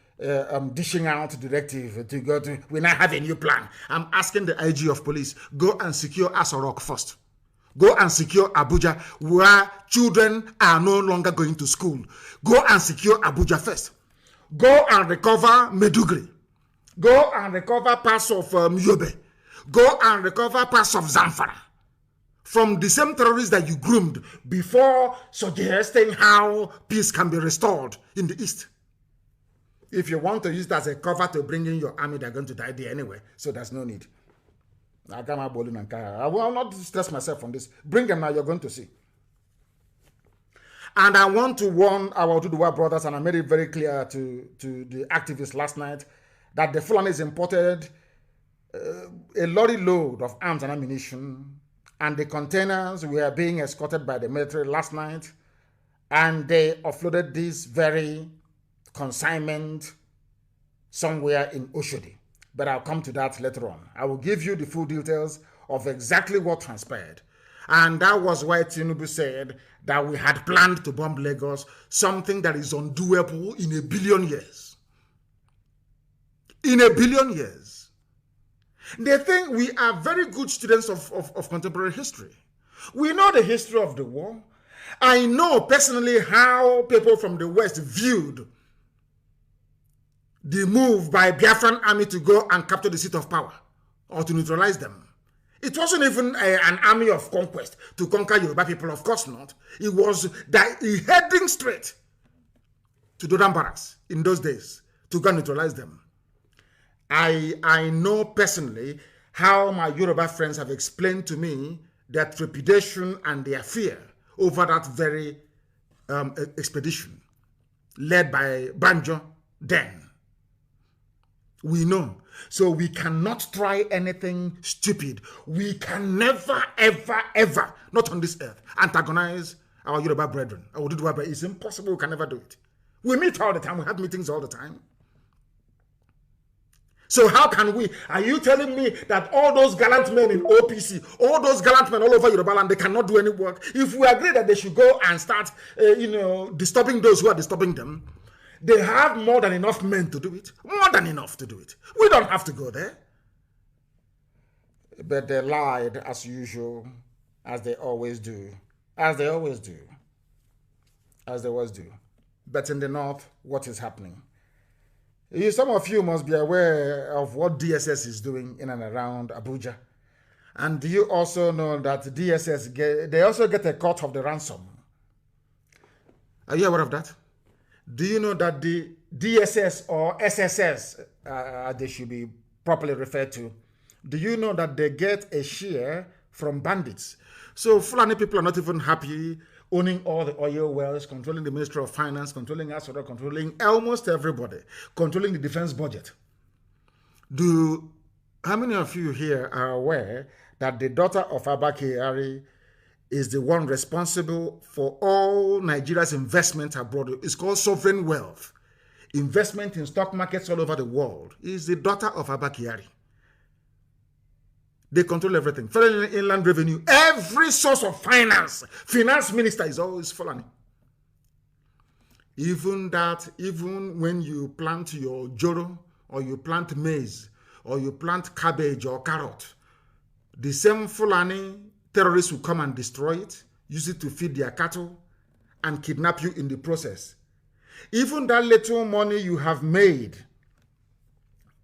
dishing out directive to go to, we now have a new plan. I'm asking the IG of police, go and secure Asorok first. Go and secure Abuja, where children are no longer going to school. Go and secure Abuja first. Go and recover Medugri. Go and recover parts of Yobe. Go and recover parts of Zamfara from the same terrorists that you groomed before suggesting how peace can be restored in the East. If you want to use it as a cover to bring in your army, they're going to die there anyway. So there's no need. I will not stress myself on this. Bring them now, you're going to see. And I want to warn our Oduduwa brothers, and I made it very clear to the activists last night, that the Fulanis imported a lorry load of arms and ammunition, and the containers were being escorted by the military last night, and they offloaded this very consignment somewhere in Oshodi. But I'll come to that later on. I will give you the full details of exactly what transpired. And that was why Tinubu said that we had planned to bomb Lagos, something that is undoable in 1 billion years. In 1 billion years. They think we are very good students of contemporary history. We know the history of the war. I know personally how people from the West viewed the move by Biafran army to go and capture the seat of power or to neutralize them. It wasn't even an army of conquest to conquer Yoruba people, of course not. It was heading straight to Dodan Barracks in those days to go and neutralize them. I know personally how my Yoruba friends have explained to me their trepidation and their fear over that very expedition led by Banjo then. We know. So we cannot try anything stupid. We can never, ever, ever, not on this earth, antagonize our Yoruba brethren. It's impossible. We can never do it. We meet all the time. We have meetings all the time. So how can we? Are you telling me that all those gallant men in OPC, all those gallant men all over Yoruba land, they cannot do any work? If we agree that they should go and start, disturbing those who are disturbing them, they have more than enough men to do it. More than enough to do it. We don't have to go there. But they lied as usual, as they always do. As they always do. As they always do. But in the north, what is happening? Some of you must be aware of what DSS is doing in and around Abuja. And do you also know that DSS, they also get a cut of the ransom? Are you aware of that? Do you know that the DSS or SSS, they should be properly referred to, do you know that they get a share from bandits? So Fulani people are not even happy owning all the oil wells, controlling the Ministry of Finance, controlling Asura, controlling almost everybody, controlling the defense budget. How many of you here are aware that the daughter of Abba Kyari is the one responsible for all Nigeria's investment abroad? It's called sovereign wealth. Investment in stock markets all over the world is the daughter of Abba Kyari. They control everything. Federal Inland Revenue, every source of finance. Finance minister is always Fulani. Even when you plant your joro, or you plant maize, or you plant cabbage or carrot, the same Fulani terrorists will come and destroy it, use it to feed their cattle, and kidnap you in the process. Even that little money you have made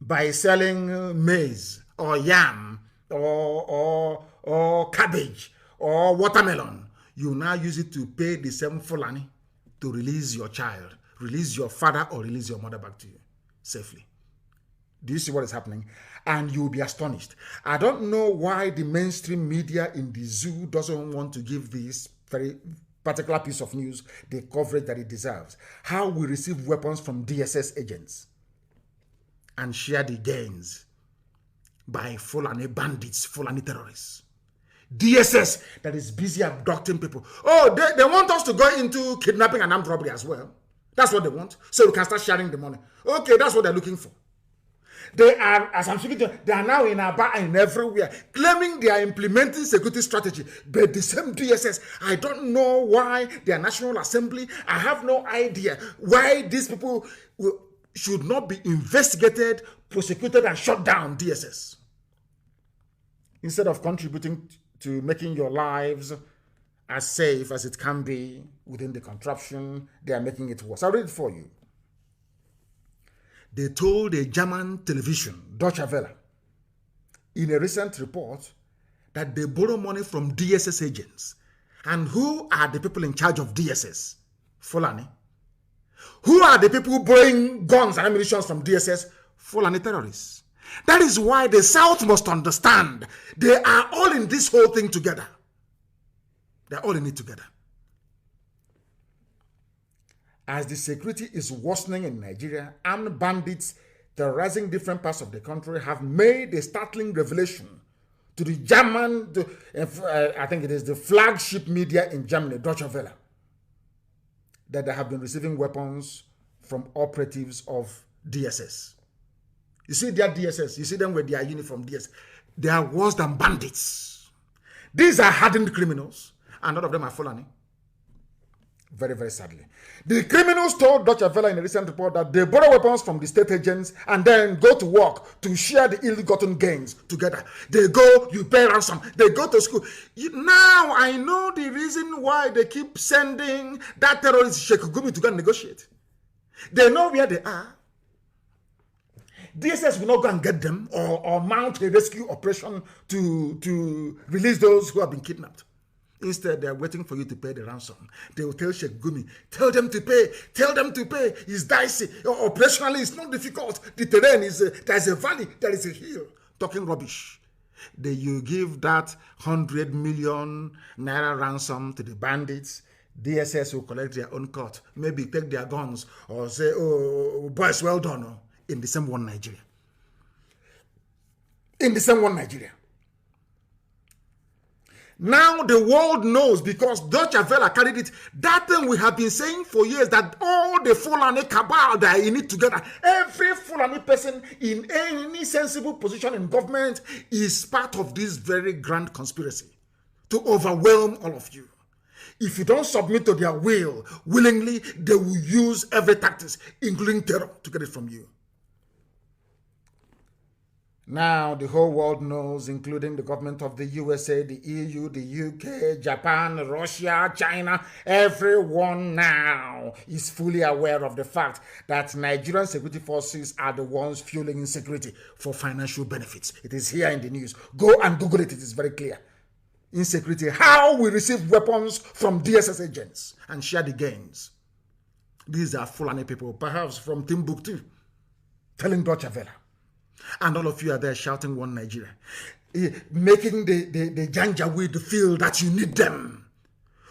by selling maize or yam or cabbage or watermelon, you now use it to pay the same Fulani to release your child, release your father, or release your mother back to you safely. Do you see what is happening? And you'll be astonished. I don't know why the mainstream media in the zoo doesn't want to give this very particular piece of news the coverage that it deserves. How we receive weapons from DSS agents and share the gains by Fulani bandits, Fulani terrorists. DSS that is busy abducting people. Oh, they want us to go into kidnapping and armed robbery as well. That's what they want. So we can start sharing the money. Okay, that's what they're looking for. They are, as I'm speaking to them, they are now in Aba and everywhere, claiming they are implementing security strategy. But the same DSS, I don't know why their National Assembly, I have no idea why these people should not be investigated, prosecuted, and shut down. DSS. Instead of contributing to making your lives as safe as it can be within the contraption, they are making it worse. I'll read it for you. They told a German television, Deutsche Welle, in a recent report that they borrow money from DSS agents. And who are the people in charge of DSS? Fulani. Who are the people buying guns and ammunition from DSS? Fulani terrorists. That is why the South must understand they are all in this whole thing together. They're all in it together. As the security is worsening in Nigeria, armed bandits terrorizing different parts of the country have made a startling revelation to the German, I think it is the flagship media in Germany, Deutsche Welle, that they have been receiving weapons from operatives of DSS. You see their DSS, you see them with their uniform DSS. They are worse than bandits. These are hardened criminals, and none of them are Fulani. Very, very sadly. The criminals told Deutsche Welle in a recent report that they borrow weapons from the state agents and then go to work to share the ill-gotten gains together. They go, you pay ransom. They go to school. Now I know the reason why they keep sending that terrorist Sheikh Gumi to go and negotiate. They know where they are. DSS will not go and get them or mount a rescue operation to release those who have been kidnapped. Instead, they are waiting for you to pay the ransom. They will tell Sheikh Gumi, tell them to pay, tell them to pay. It's dicey. Operationally, it's not difficult. The terrain is, there's a valley, there is a hill. Talking rubbish. You give that 100 million naira ransom to the bandits. DSS will collect their own cut. Maybe take their guns or say, oh, boys, well done. In the same one Nigeria. In the same one Nigeria. Now the world knows because Deutsche Welle carried it. That thing we have been saying for years, that all the Fulani cabal that are in it together, every Fulani person in any sensible position in government is part of this very grand conspiracy to overwhelm all of you. If you don't submit to their will willingly, they will use every tactics, including terror, to get it from you. Now the whole world knows, including the government of the USA, the EU, the UK, Japan, Russia, China, everyone now is fully aware of the fact that Nigerian security forces are the ones fueling insecurity for financial benefits. It is here in the news. Go and Google it, it is very clear. Insecurity, how we receive weapons from DSS agents and share the gains. These are Fulani people, perhaps from Timbuktu, telling Deutsche Welle. And all of you are there shouting one Nigeria, making the Janjaweed feel that you need them,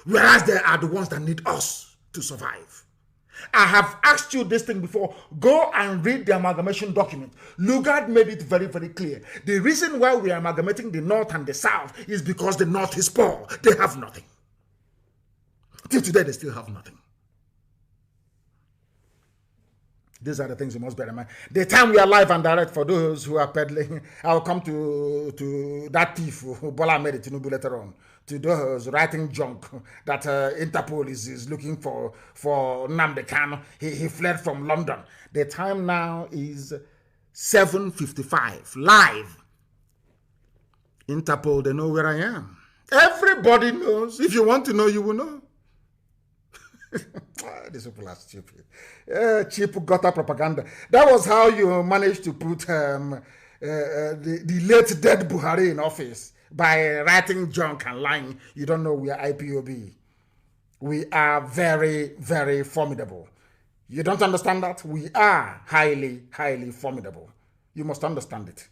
whereas they are the ones that need us to survive. I have asked you this thing before. Go and read the amalgamation document. Lugard made it very, very clear. The reason why we are amalgamating the North and the South is because the North is poor. They have nothing. Till today, they still have nothing. These are the things you must bear in mind. The time we are live and direct, for those who are peddling, I'll come to that thief, Bola made it Tinubu later on, to those writing junk that Interpol is looking for Nnamdi Kanu. He fled from London. The time now is 7:55, live. Interpol, they know where I am. Everybody knows. If you want to know, you will know. These people are stupid. Cheap gutter propaganda. That was how you managed to put the late dead Buhari in office, by writing junk and lying. You don't know we are IPOB. We are very, very formidable. You don't understand that? We are highly, highly formidable. You must understand it.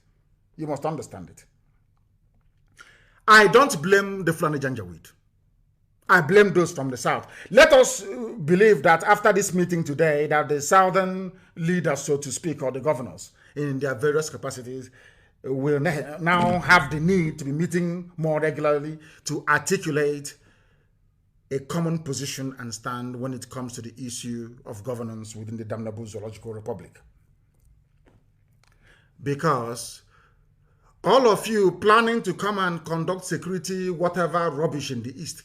You must understand it. I don't blame the Fulani Janjaweed. I blame those from the South. Let us believe that after this meeting today, that the Southern leaders, so to speak, or the governors in their various capacities, will now have the need to be meeting more regularly to articulate a common position and stand when it comes to the issue of governance within the damnable Zoological Republic. Because all of you planning to come and conduct security, whatever rubbish in the East,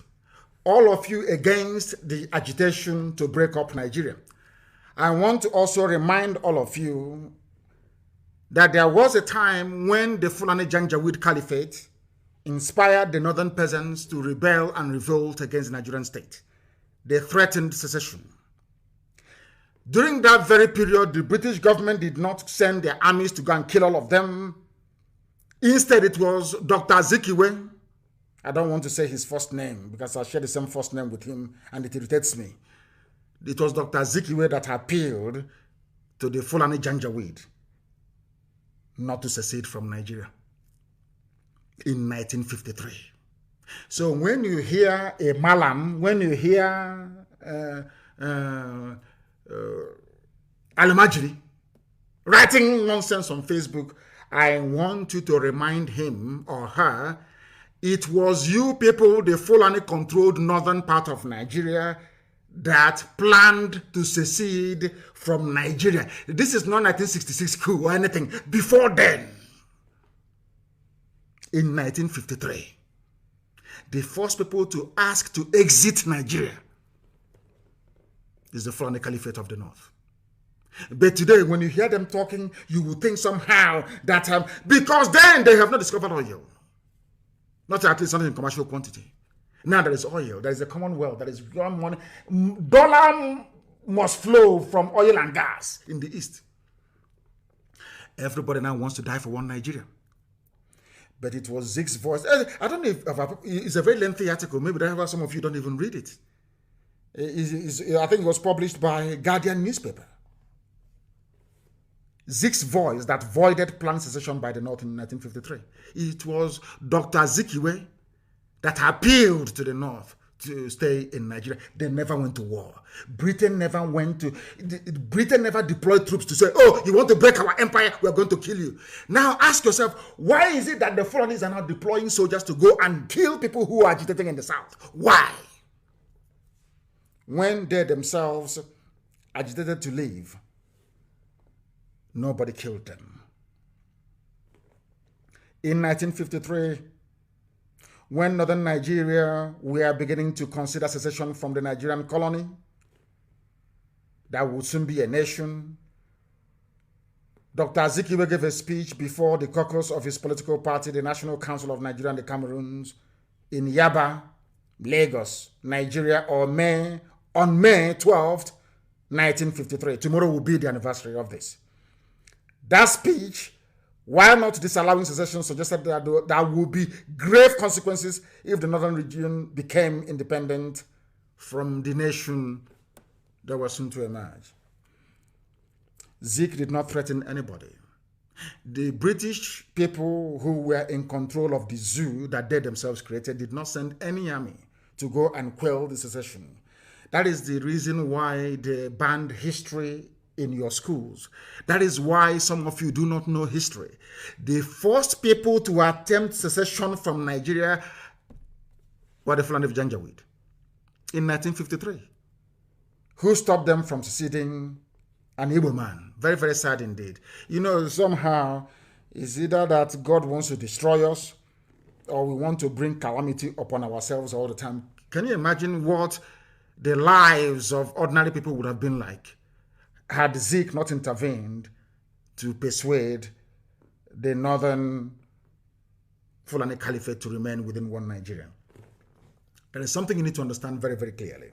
all of you against the agitation to break up Nigeria. I want to also remind all of you that there was a time when the Fulani Janjaweed Caliphate inspired the northern peasants to rebel and revolt against the Nigerian state. They threatened secession. During that very period, the British government did not send their armies to go and kill all of them. Instead, it was Dr. Azikiwe. I don't want to say his first name because I share the same first name with him and it irritates me. It was Dr. Zikiwe that appealed to the Fulani Janjaweed not to secede from Nigeria in 1953. So when you hear a Malam, when you hear Al-Majri writing nonsense on Facebook, I want you to remind him or her, it was you people, the Fulani-controlled northern part of Nigeria, that planned to secede from Nigeria. This is not 1966 coup or anything. Before then, in 1953, the first people to ask to exit Nigeria is the Fulani Caliphate of the North. But today, when you hear them talking, you will think somehow that because then they have not discovered oil. Not at least not in commercial quantity. Now there is oil, there is a commonwealth, there is one money. Dollar must flow from oil and gas in the East. Everybody now wants to die for one Nigeria. But it was Zeke's voice. I don't know if it's a very lengthy article. Maybe some of you don't even read it. I think it was published by Guardian newspaper. Zeke's voice that voided planned secession by the North in 1953. It was Dr. Zikiwe that appealed to the North to stay in Nigeria. They never went to war. Britain never deployed troops to say, oh, you want to break our empire, we're going to kill you. Now ask yourself, why is it that the Fulanis are now deploying soldiers to go and kill people who are agitating in the South? Why? When they themselves agitated to leave, nobody killed them. In 1953, when northern Nigeria were beginning to consider secession from the Nigerian colony, that would soon be a nation, Dr. Azikiwe gave a speech before the caucus of his political party, the National Council of Nigeria and the Cameroons, in Yaba, Lagos, Nigeria, on May 12th, 1953. Tomorrow will be the anniversary of this. That speech, while not disallowing secession, suggested that there would be grave consequences if the northern region became independent from the nation that was soon to emerge. Zeke did not threaten anybody. The British people who were in control of the zoo that they themselves created did not send any army to go and quell the secession. That is the reason why they banned history in your schools. That is why some of you do not know history. The first people to attempt secession from Nigeria were the Fulani Janjaweed in 1953. Who stopped them from seceding? An Igbo man. Very, very sad indeed. You know, somehow, it's either that God wants to destroy us or we want to bring calamity upon ourselves all the time. Can you imagine what the lives of ordinary people would have been like had Zeke not intervened to persuade the northern Fulani Caliphate to remain within one Nigeria? There is something you need to understand very, very clearly.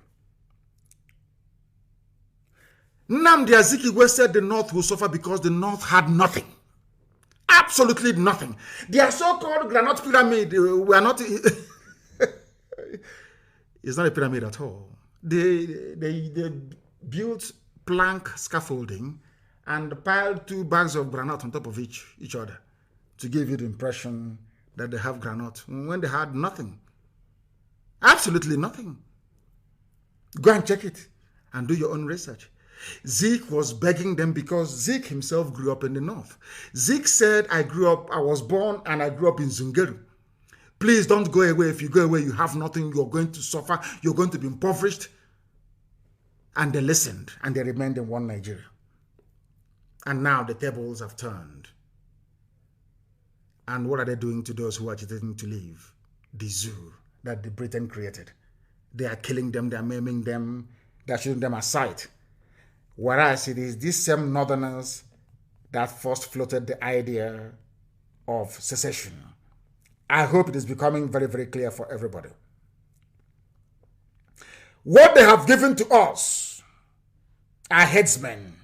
Nnamdi Azikiwe said the North will suffer because the North had nothing. Absolutely nothing. Their so-called granite pyramid were not... It's not a pyramid at all. They built plank scaffolding and piled 2 bags of granite on top of each other to give you the impression that they have granite when they had nothing. Absolutely nothing. Go and check it and do your own research. Zeke was begging them because Zeke himself grew up in the North. Zeke said, I was born and I grew up in Zungeru. Please don't go away. If you go away, you have nothing. You're going to suffer. You're going to be impoverished. And they listened and they remained in one Nigeria. And now the tables have turned. And what are they doing to those who are agitating to leave? The zoo that the Britain created. They are killing them. They are maiming them. They are shooting them aside. Whereas it is these same northerners that first floated the idea of secession. I hope it is becoming very, very clear for everybody. What they have given to us are headsmen,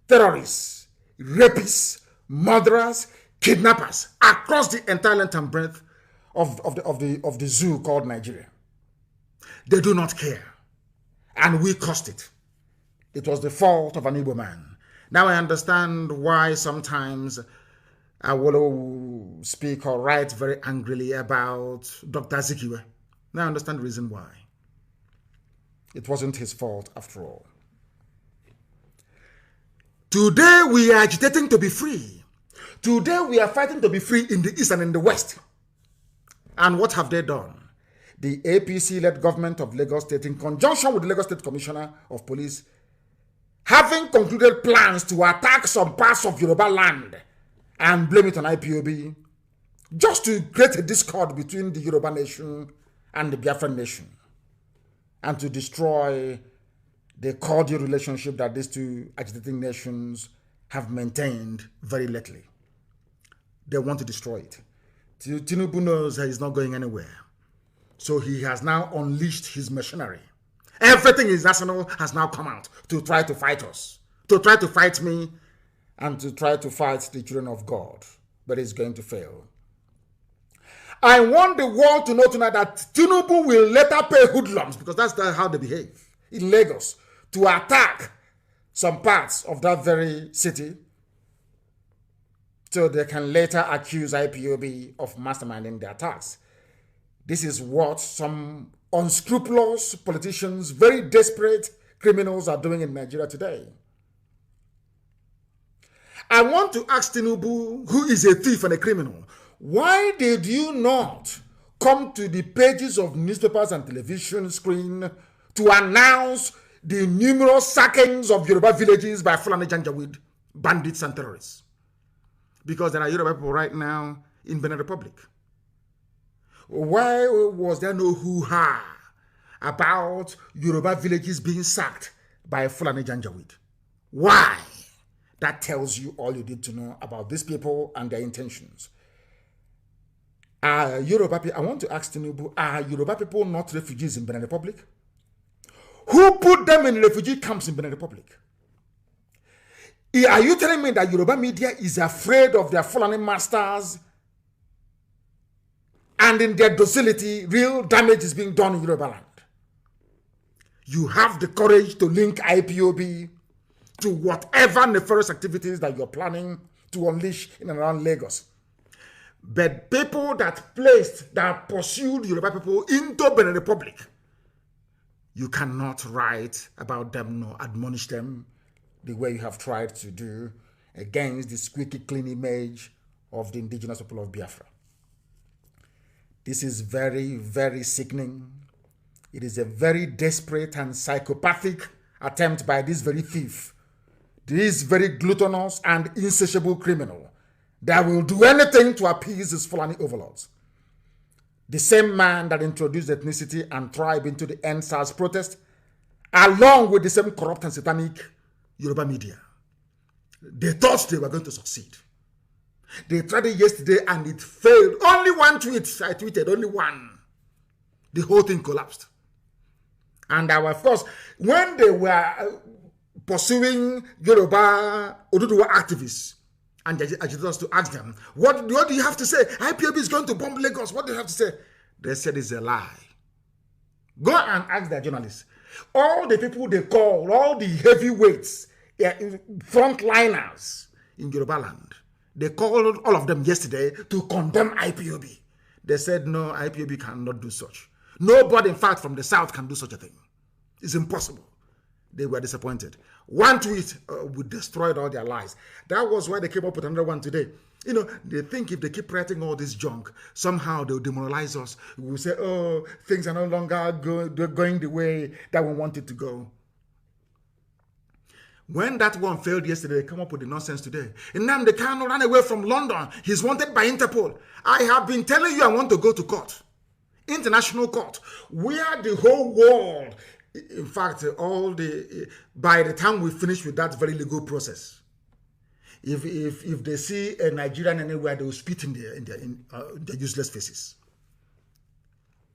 terrorists, rapists, murderers, kidnappers across the entire length and breadth of the zoo called Nigeria. They do not care. And we caused it. It was the fault of an Igbo man. Now I understand why sometimes I will speak or write very angrily about Dr. Zikiwe. Now I understand the reason why. It wasn't his fault after all. Today we are agitating to be free. Today we are fighting to be free in the East and in the West. And what have they done? The APC-led government of Lagos State, in conjunction with the Lagos State Commissioner of Police, having concluded plans to attack some parts of Yoruba land and blame it on IPOB, just to create a discord between the Yoruba nation and the Biafran nation, and to destroy the cordial relationship that these two agitating nations have maintained very lately. They want to destroy it. Tinubu knows that he's not going anywhere. So he has now unleashed his machinery. Everything is national has now come out to try to fight us, to try to fight me, and to try to fight the children of God. But it's going to fail. I want the world to know tonight that Tinubu will later pay hoodlums, because that's how they behave in Lagos, to attack some parts of that very city, so they can later accuse IPOB of masterminding the attacks. This is what some unscrupulous politicians, very desperate criminals are doing in Nigeria today. I want to ask Tinubu, who is a thief and a criminal, why did you not come to the pages of newspapers and television screen to announce the numerous sackings of Yoruba villages by Fulani Janjaweed, bandits and terrorists? Because there are Yoruba people right now in Benin Republic. Why was there no hoo-ha about Yoruba villages being sacked by Fulani Janjaweed? Why? That tells you all you need to know about these people and their intentions. Yoruba people, I want to ask Tinubu, are Yoruba people not refugees in Benin Republic? Who put them in refugee camps in Benin Republic? Are you telling me that Yoruba media is afraid of their Fulani masters, and in their docility, real damage is being done in Yoruba land? You have the courage to link IPOB to whatever nefarious activities that you're planning to unleash in and around Lagos. But people that pursued Yoruba people into Benin Republic, you cannot write about them nor admonish them the way you have tried to do against the squeaky clean image of the indigenous people of Biafra. This is very, very sickening. It is a very desperate and psychopathic attempt by this very thief, this very gluttonous and insatiable criminal that will do anything to appease his Fulani overlords. The same man that introduced ethnicity and tribe into the NSAS protest, along with the same corrupt and satanic Yoruba media. They thought they were going to succeed. They tried it yesterday and it failed. Only one tweet, I tweeted, only one. The whole thing collapsed. And of course, when they were pursuing Yoruba Oduduwa activists and agitators to ask them, what do you have to say? IPOB is going to bomb Lagos. What do you have to say? They said it's a lie. Go and ask their journalists. All the people they call, all the heavyweights, frontliners in Yoruba land, they called all of them yesterday to condemn IPOB. They said, no, IPOB cannot do such. Nobody, in fact, from the South can do such a thing. It's impossible. They were disappointed. One tweet would destroy all their lies. That was why they came up with another one today. You know, they think if they keep writing all this junk, somehow they'll demoralize us. We'll say, oh, things are no longer going the way that we want it to go. When that one failed yesterday, they come up with the nonsense today. Nnamdi Kanu ran away from London. He's wanted by Interpol. I have been telling you I want to go to court. International court. Where the whole world, in fact, by the time we finish with that very legal process, if they see a Nigerian anywhere, they will spit in their useless faces.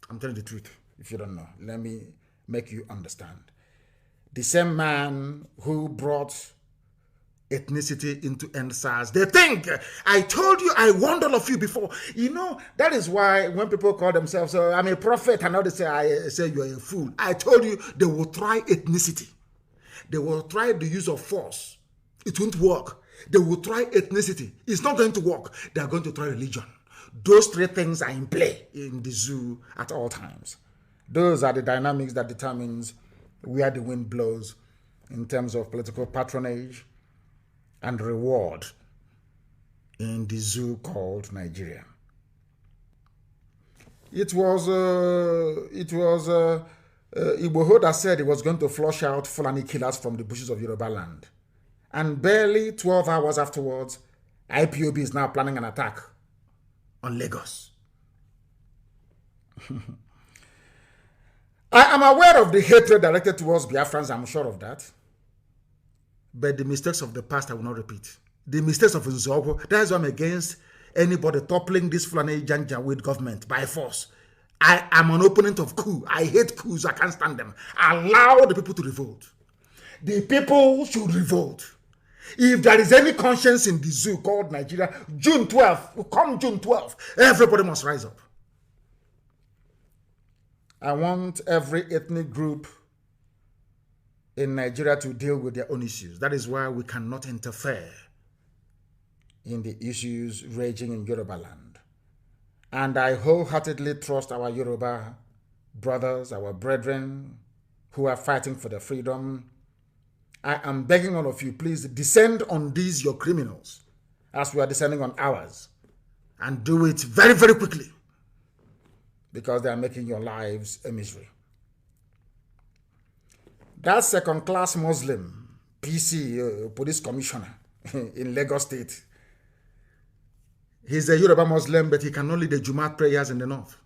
I'm telling the truth. If you don't know, let me make you understand. The same man who brought ethnicity into NSAS, they think, I told you, I warned all of you before. You know, that is why when people call themselves, I'm a prophet, and now they say, I say you're a fool. I told you they will try ethnicity. They will try the use of force. It won't work. They will try ethnicity. It's not going to work. They are going to try religion. Those three things are in play in the zoo at all times. Those are the dynamics that determines where the wind blows in terms of political patronage and reward in the zoo called Nigeria. It was Igboho that said he was going to flush out Fulani killers from the bushes of Yoruba land. And barely 12 hours afterwards, IPOB is now planning an attack on Lagos. I am aware of the hatred directed towards Biafrans, I'm sure of that. But the mistakes of the past I will not repeat. The mistakes of Nzogo, that's why I'm against anybody toppling this Fulani Janjaweed government by force. I am an opponent of coup. I hate coups. I can't stand them. Allow the people to revolt. The people should revolt. If there is any conscience in the zoo called Nigeria, June 12th, come June 12th, everybody must rise up. I want every ethnic group in Nigeria to deal with their own issues. That is why we cannot interfere in the issues raging in Yoruba land. And I wholeheartedly trust our Yoruba brothers, our brethren who are fighting for their freedom. I am begging all of you, please descend on these your criminals as we are descending on ours. And do it very, very quickly, because they are making your lives a misery. That second-class Muslim, PC, police commissioner in Lagos State, he's a Yoruba Muslim, but he cannot lead the Jumat prayers in the north.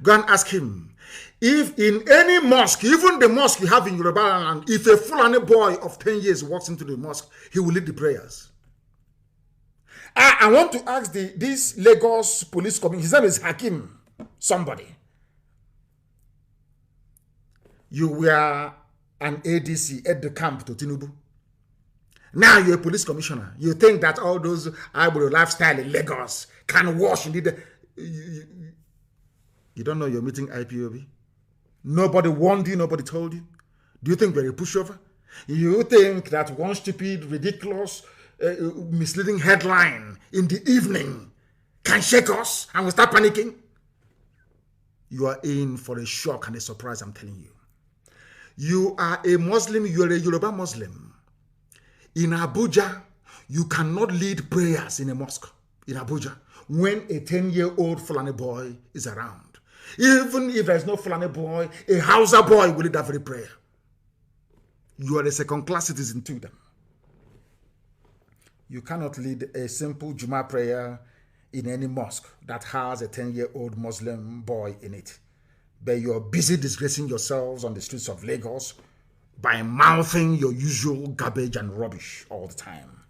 Go and ask him, if in any mosque, even the mosque you have in Yoruba land, if a Fulani boy of 10 years walks into the mosque, he will lead the prayers. I want to ask this Lagos police commissioner, his name is Hakim, somebody. You were an ADC at the camp to Tinubu. Now you're a police commissioner. You think that all those Ibro lifestyle in Lagos can wash indeed. You don't know you're meeting IPOB? Nobody warned you, nobody told you. Do you think we're a pushover? You think that one stupid, ridiculous, misleading headline in the evening can shake us and we start panicking? You are in for a shock and a surprise, I'm telling you. You are a Muslim, you are a Yoruba Muslim. In Abuja, you cannot lead prayers in a mosque in Abuja when a 10-year-old Fulani boy is around. Even if there's no Fulani boy, a Hausa boy will lead that very prayer. You are a second-class citizen to them. You cannot lead a simple Juma prayer in any mosque that has a 10-year-old Muslim boy in it. But you're busy disgracing yourselves on the streets of Lagos by mouthing your usual garbage and rubbish all the time.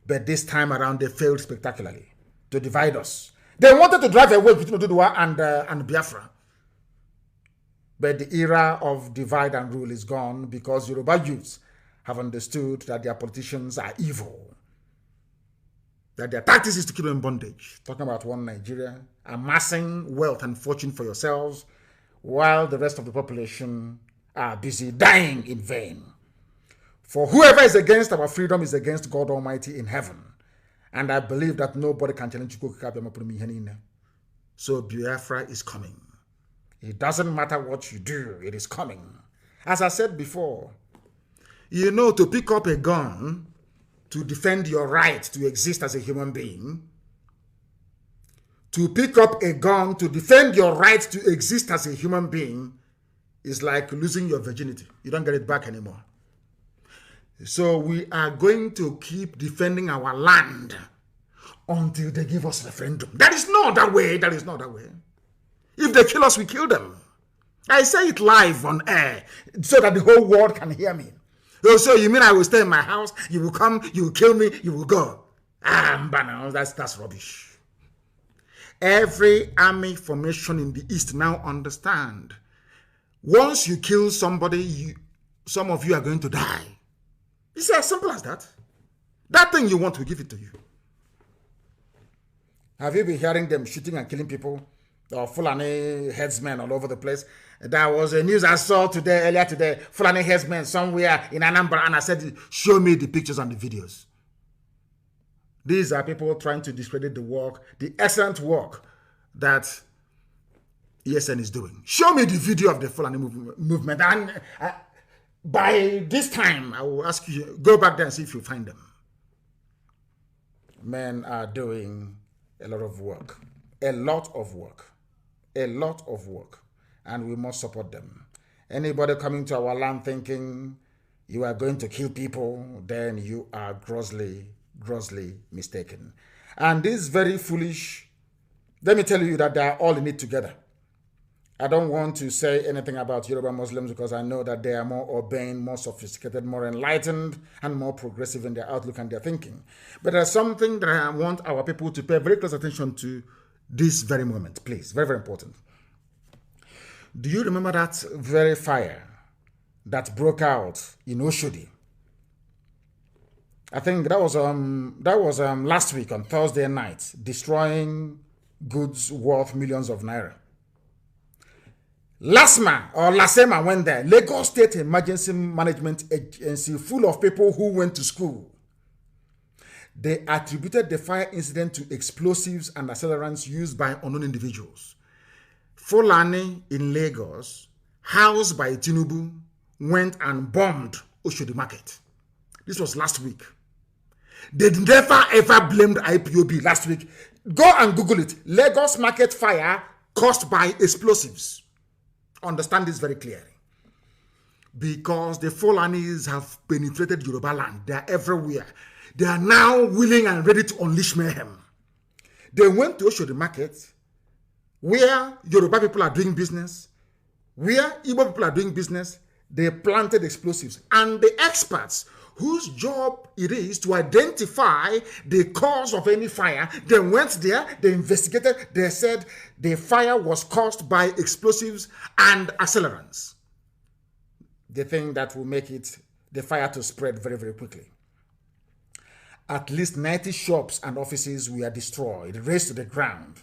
But this time around, they failed spectacularly to divide us. They wanted to drive away between Oduduwa and Biafra. But the era of divide and rule is gone because Yoruba youths have understood that their politicians are evil. That their tactics is to keep them in bondage. Talking about one Nigeria, amassing wealth and fortune for yourselves, while the rest of the population are busy dying in vain. For whoever is against our freedom is against God Almighty in heaven. And I believe that nobody can challenge you. So Biafra is coming. It doesn't matter what you do, it is coming. As I said before, you know, to pick up a gun to defend your right to exist as a human being, to pick up a gun to defend your right to exist as a human being is like losing your virginity. You don't get it back anymore. So we are going to keep defending our land until they give us referendum. That is not that way. That is not that way. If they kill us, we kill them. I say it live on air so that the whole world can hear me. So you mean I will stay in my house, you will come, you will kill me, you will go. That's rubbish. Every army formation in the East now understand. Once you kill somebody, some of you are going to die. It's as simple as that. That thing you want, we give it to you. Have you been hearing them shooting and killing people or Fulani headsmen all over the place. There was a news I saw earlier today, Fulani headsmen somewhere in Anambra, and I said, show me the pictures and the videos. These are people trying to discredit the work, the excellent work that ESN is doing. Show me the video of the Fulani movement, and by this time, I will ask you, go back there and see if you find them. Men are doing a lot of work, and we must support them. Anybody coming to our land thinking you are going to kill people, then you are grossly mistaken. And this is very foolish. Let me tell you that they are all in it together. I don't want to say anything about Yoruba Muslims because I know that they are more urbane, more sophisticated, more enlightened, and more progressive in their outlook and their thinking. But there's something that I want our people to pay very close attention to this very moment, please. Very, very important. Do you remember that very fire that broke out in Oshodi? I think that was last week on Thursday night, destroying goods worth millions of naira. Lasema went there, Lagos State Emergency Management Agency, full of people who went to school. They attributed the fire incident to explosives and accelerants used by unknown individuals. Fulani in Lagos, housed by Tinubu, went and bombed Oshodi Market. This was last week. They never ever blamed IPOB last week. Go and Google it. Lagos Market fire caused by explosives. Understand this very clearly. Because the Fulanis have penetrated Yoruba land. They are everywhere. They are now willing and ready to unleash mayhem. They went to Oshodi Market, where Yoruba people are doing business, where Igbo people are doing business. They planted explosives. And the experts whose job it is to identify the cause of any fire, they went there, they investigated, they said the fire was caused by explosives and accelerants. The thing that will make the fire to spread very, very quickly. At least 90 shops and offices were destroyed, razed to the ground.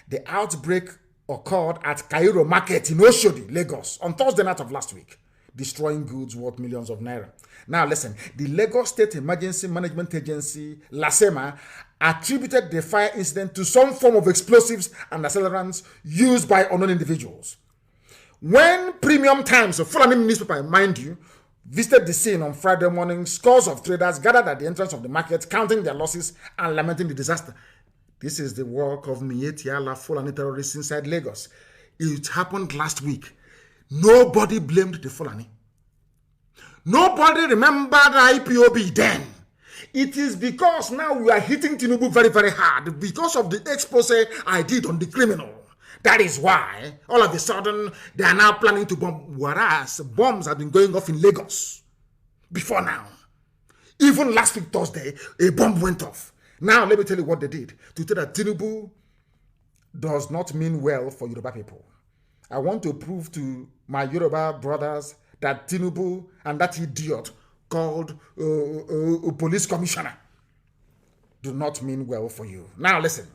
The outbreak occurred at Cairo Market in Oshodi, Lagos, on Thursday night of last week, destroying goods worth millions of naira. Now listen, the Lagos State Emergency Management Agency, LASEMA, attributed the fire incident to some form of explosives and accelerants used by unknown individuals. When Premium Times, a Fulani newspaper, mind you, visited the scene on Friday morning, scores of traders gathered at the entrance of the market, counting their losses and lamenting the disaster. This is the work of Mietiala Fulani terrorists inside Lagos. It happened last week. Nobody blamed the Fulani. Nobody remembered IPOB then. It is because now we are hitting Tinubu very, very hard because of the expose I did on the criminal. That is why all of a sudden they are now planning to bomb, whereas bombs have been going off in Lagos before now. Even last week, Thursday, a bomb went off. Now, let me tell you what they did. To tell that Tinubu does not mean well for Yoruba people. I want to prove to my Yoruba brothers that Tinubu and that idiot called a police commissioner do not mean well for you. Now listen.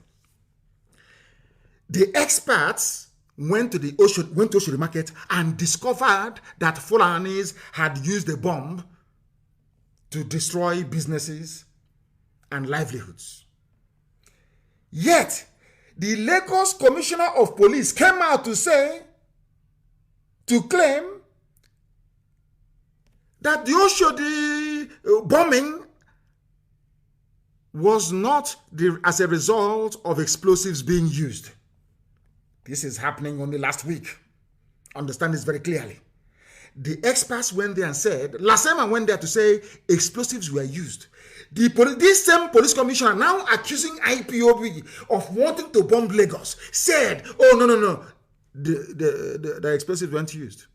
The experts went to Oshodi Market and discovered that Fulanis had used a bomb to destroy businesses and livelihoods. Yet, the Lagos Commissioner of Police came out to claim that the Oshodi bombing was not as a result of explosives being used. This is happening only last week. Understand this very clearly. The experts went there and said, Lasema went there to say explosives were used. This same police commissioner now accusing IPOB of wanting to bomb Lagos said, oh, no. The explosives weren't used.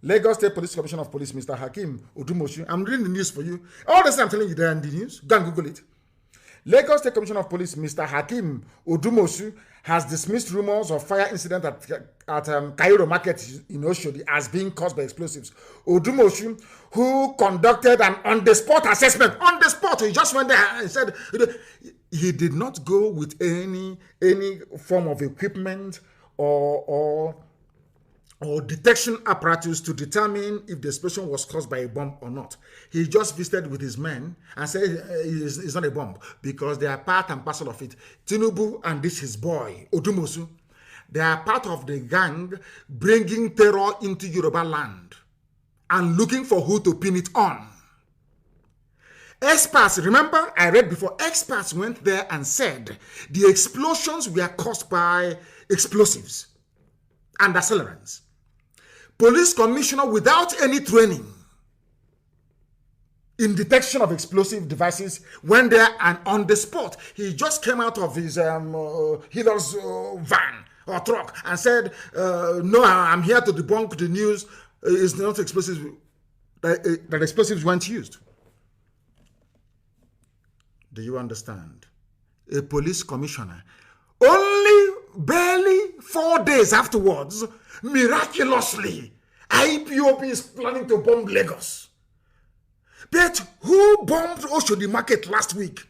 Lagos State Police Commissioner of Police, Mr. Hakim Odumoshu. I'm reading the news for you. All this I'm telling you there in the news. Go and Google it. Lagos State Commissioner of Police, Mr. Hakim Odumoshu, has dismissed rumors of fire incident at Cairo Market in Oshodi as being caused by explosives. Odumoshu, who conducted an on-the-spot assessment, on the spot, he just went there and said, He did not go with any form of equipment or detection apparatus to determine if the explosion was caused by a bomb or not. He just visited with his men and said it's not a bomb because they are part and parcel of it. Tinubu and this his boy, Odumosu, they are part of the gang bringing terror into Yoruba land and looking for who to pin it on. Experts, remember I read before, experts went there and said the explosions were caused by explosives and accelerants. Police commissioner, without any training in detection of explosive devices, went there and on the spot, he just came out of his healer's van or truck and said, no, I'm here to debunk the news. It's not explosives, that explosives weren't used. Do you understand? A police commissioner, only barely 4 days afterwards, miraculously, IPOB is planning to bomb Lagos. But who bombed Oshodi Market last week?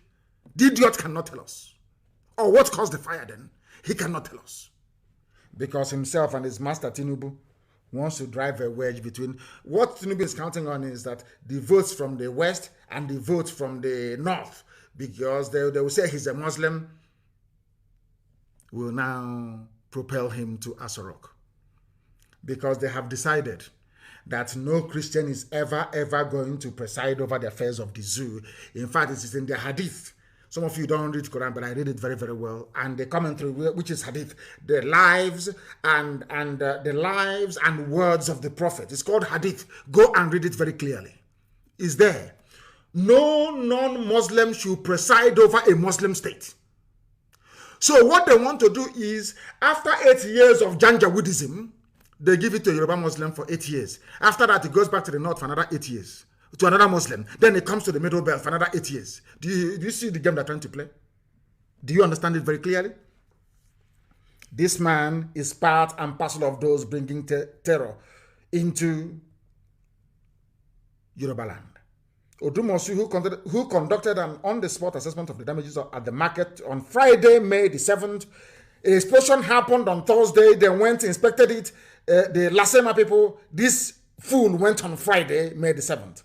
The idiot cannot tell us. Or what caused the fire then? He cannot tell us. Because himself and his master Tinubu wants to drive a wedge between. What Tinubu is counting on is that the votes from the west and the votes from the north, because they will say he's a Muslim, will now propel him to Asorok. Because they have decided that no Christian is ever going to preside over the affairs of the zoo. In fact, it is in the hadith. Some of you don't read Quran, but I read it very well. And the commentary, which is hadith, the lives and the lives and words of the prophet. It's called hadith. Go and read it very clearly. It's there. No non-Muslim should preside over a Muslim state. So what they want to do is, after 8 years of Janjaweedism, they give it to a Yoruba Muslim for 8 years. After that, it goes back to the north for another 8 years, to another Muslim. Then it comes to the middle belt for another 8 years. Do you see the game they're trying to play? Do you understand it very clearly? This man is part and parcel of those bringing terror into Yoruba land. Odumosu, who conducted an on-the-spot assessment of the damages at the market on Friday, May the 7th. An explosion happened on Thursday. They went, inspected it. The Lasema people, this fool went on Friday, May the 7th,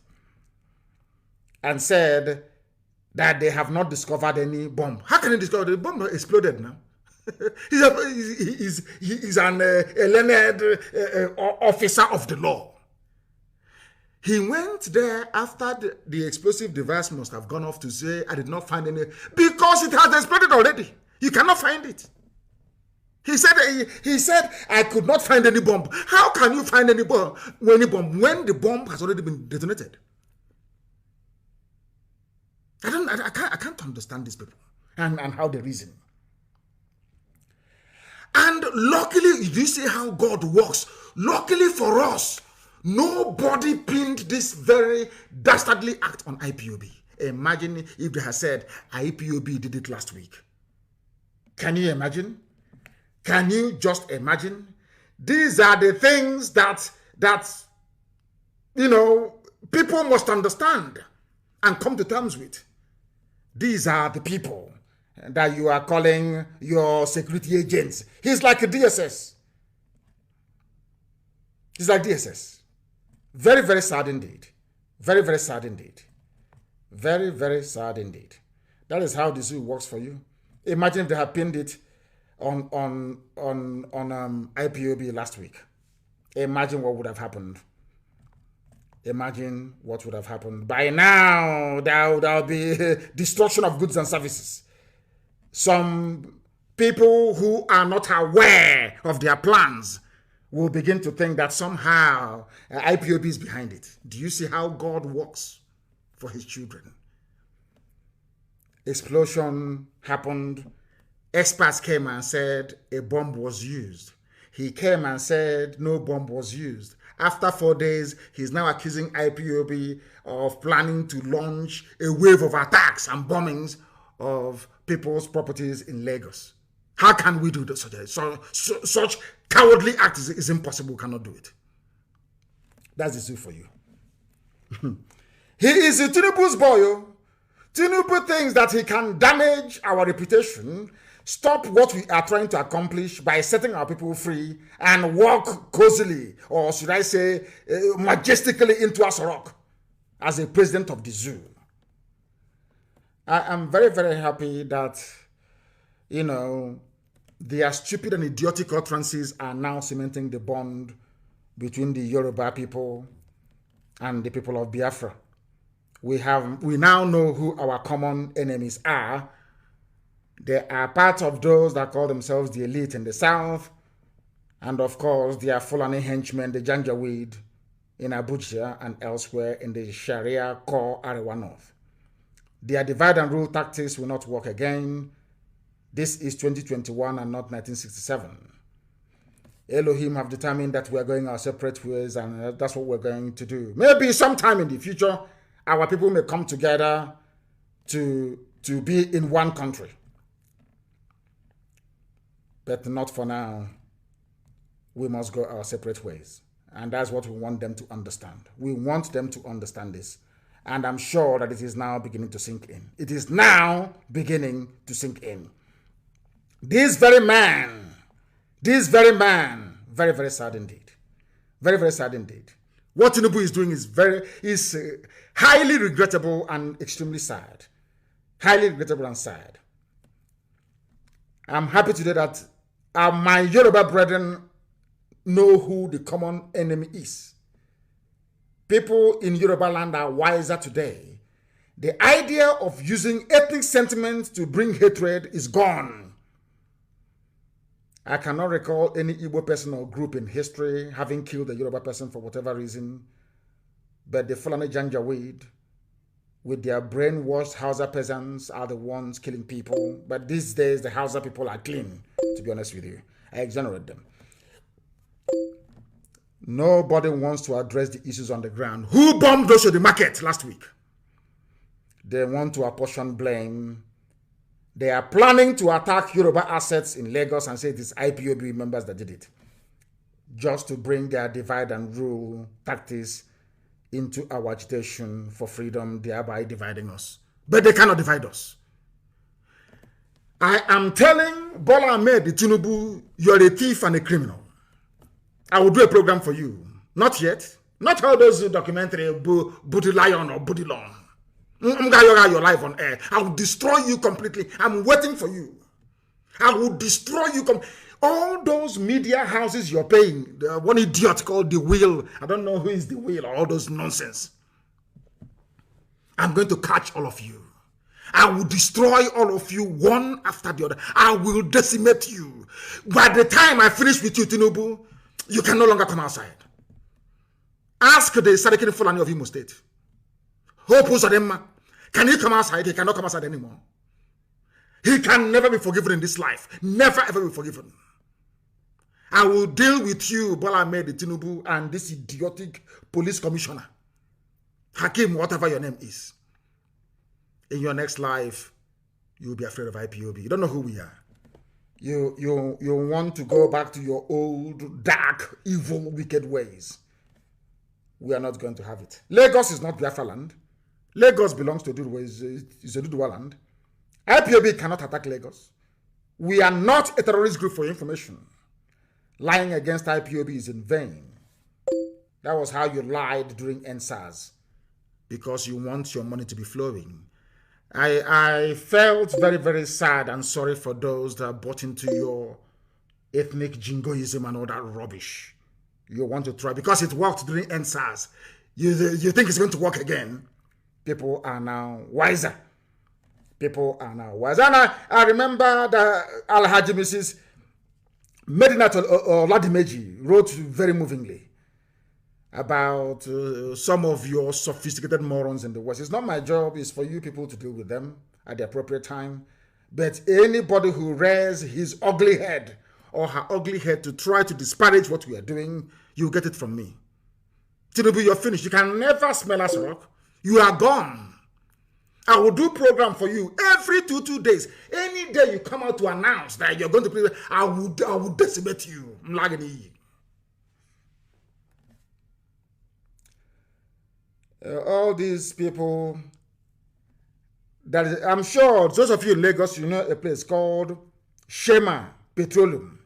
and said that they have not discovered any bomb. How can he discover the bomb? Exploded now. He's an learned officer of the law. He went there after the explosive device must have gone off to say, I did not find any, because it has exploded already. You cannot find it. He said, I could not find any bomb. How can you find any bomb when the bomb has already been detonated? I can't understand these people and how they reason. And luckily, do you see how God works? Luckily for us, nobody pinned this very dastardly act on IPOB. Imagine if they had said IPOB did it last week. Can you imagine? Can you just imagine? These are the things that people must understand and come to terms with. These are the people that you are calling your security agents. He's like a DSS. He's like DSS. Very sad indeed. Very sad indeed. Very sad indeed. That is how the zoo works for you. Imagine if they had pinned it on IPOB last week. Imagine what would have happened. Imagine what would have happened. By now, there will be destruction of goods and services. Some people who are not aware of their plans will begin to think that somehow IPOB is behind it. Do you see how God works for his children? Explosion happened. Experts came and said a bomb was used. He came and said no bomb was used. After 4 days, he's now accusing IPOB of planning to launch a wave of attacks and bombings of people's properties in Lagos. How can we do this? Such cowardly act is impossible. We cannot do it. That's the zoo for you. He is a Tinubu's boy. Tinubu thinks that he can damage our reputation, stop what we are trying to accomplish by setting our people free and walk cozily, or should I say, majestically into Asorok as a president of the zoo. I am very, very happy that, you know, their stupid and idiotic utterances are now cementing the bond between the Yoruba people and the people of Biafra. We now know who our common enemies are. They are part of those that call themselves the elite in the south, and of course, they are Fulani henchmen, the Janjaweed in Abuja and elsewhere in the Sharia core Arewa North. Their divide and rule tactics will not work again. This is 2021 and not 1967. Elohim have determined that we are going our separate ways, and that's what we're going to do. Maybe sometime in the future, our people may come together to be in one country. But not for now. We must go our separate ways. And that's what we want them to understand. We want them to understand this. And I'm sure that it is now beginning to sink in. It is now beginning to sink in. This very man, very, very sad indeed. Very, very sad indeed. What Tinubu is doing is highly regrettable and extremely sad. Highly regrettable and sad. I'm happy today that my Yoruba brethren know who the common enemy is. People in Yoruba land are wiser today. The idea of using ethnic sentiment to bring hatred is gone. I cannot recall any Igbo person or group in history having killed a Yoruba person for whatever reason, but the Fulani Janjaweed, with their brainwashed Hausa peasants, are the ones killing people. But these days, the Hausa people are clean, to be honest with you. I exonerate them. Nobody wants to address the issues on the ground. Who bombed those to the market last week? They want to apportion blame. They are planning to attack Yoruba assets in Lagos and say it is IPOB members that did it, just to bring their divide and rule tactics into our agitation for freedom, thereby dividing us. But they cannot divide us. I am telling Bola Ahmed Tinubu, you're a thief and a criminal. I will do a program for you. Not yet. Not all those documentary, Booty Lion or Booty Long. Your life on air. I will destroy you completely. I'm waiting for you. I will destroy you. All those media houses you're paying, one idiot called The Wheel. I don't know who is The Wheel or all those nonsense. I'm going to catch all of you. I will destroy all of you one after the other. I will decimate you. By the time I finish with you, Tinubu, you can no longer come outside. Ask the Sarakin Fulani of Imo State. Hope Uzadema. Can he come outside? He cannot come outside anymore. He can never be forgiven in this life. Never ever be forgiven. I will deal with you, Bola Ahmed Tinubu, and this idiotic police commissioner. Hakim, whatever your name is. In your next life, you'll be afraid of IPOB. You don't know who we are. You want to go back to your old, dark, evil, wicked ways. We are not going to have it. Lagos is not Biafra land. Lagos belongs to Oduduwa, is Oduduwa land. IPOB cannot attack Lagos. We are not a terrorist group, for information. Lying against IPOB is in vain. That was how you lied during NSAS, because you want your money to be flowing. I felt very, very sad and sorry for those that bought into your ethnic jingoism and all that rubbish. You want to try, because it worked during NSAS. You think it's going to work again? People are now wiser. People are now wiser. And I remember that Alhaji Mrs. Medinat Oladimeji wrote very movingly about some of your sophisticated morons in the West. It's not my job. It's for you people to deal with them at the appropriate time. But anybody who raises his ugly head or her ugly head to try to disparage what we are doing, you get it from me. Tinubu, you're finished. You can never smell us rock. You are gone. I will do program for you every two days. Any day you come out to announce that you're going to play, I will decimate you. All these people That is, I'm sure those of you in Lagos, you know a place called Shema Petroleum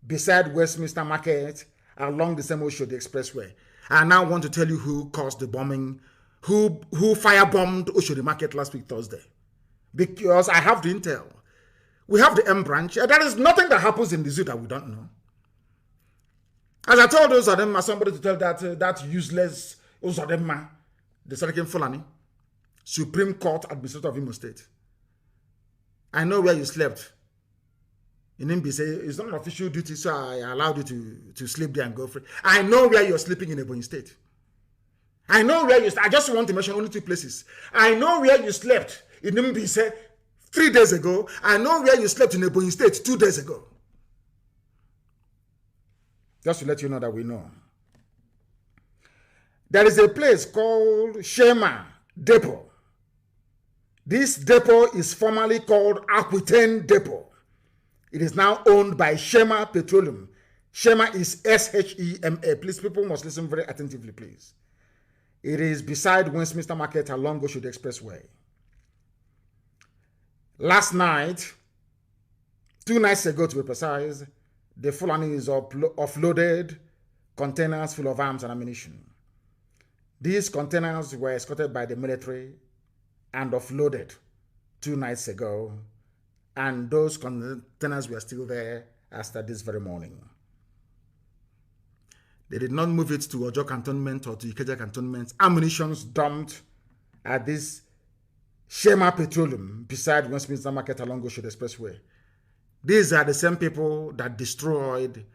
beside Westminster Market along the same Oshodi Expressway. I now want to tell you who caused the bombing, who firebombed Oshodi Market last week Thursday. Because I have the intel. We have the M branch. There is nothing that happens in the zoo that we don't know. As I told those of them, somebody to tell that useless Uzodema, the Sarkin Fulani, Supreme Court Administrator of Imo State. I know where you slept. In Imbi say it's not an official duty, so I allowed you to sleep there and go free. I know where you're sleeping in Ebonyi State. I know where you. I just want to mention only 2 places. I know where you slept in Imbi say 3 days ago. I know where you slept in Ebonyi State 2 days ago. Just to let you know that we know. There is a place called Shema Depot. This depot is formerly called Aquitaine Depot. It is now owned by Shema Petroleum. Shema is S-H-E-M-A. Please, people must listen very attentively, please. It is beside Westminster Market along Oshodi Expressway. Last night, 2 nights ago to be precise, the Fulanis offloaded containers full of arms and ammunition. These containers were escorted by the military and offloaded 2 nights ago, and those containers were still there after this very morning. They did not move it to Ojo Cantonment or to Ikeja Cantonment. Ammunitions dumped at this Shema Petroleum beside Westminster Market along Oshodi Expressway. These are the same people that destroyed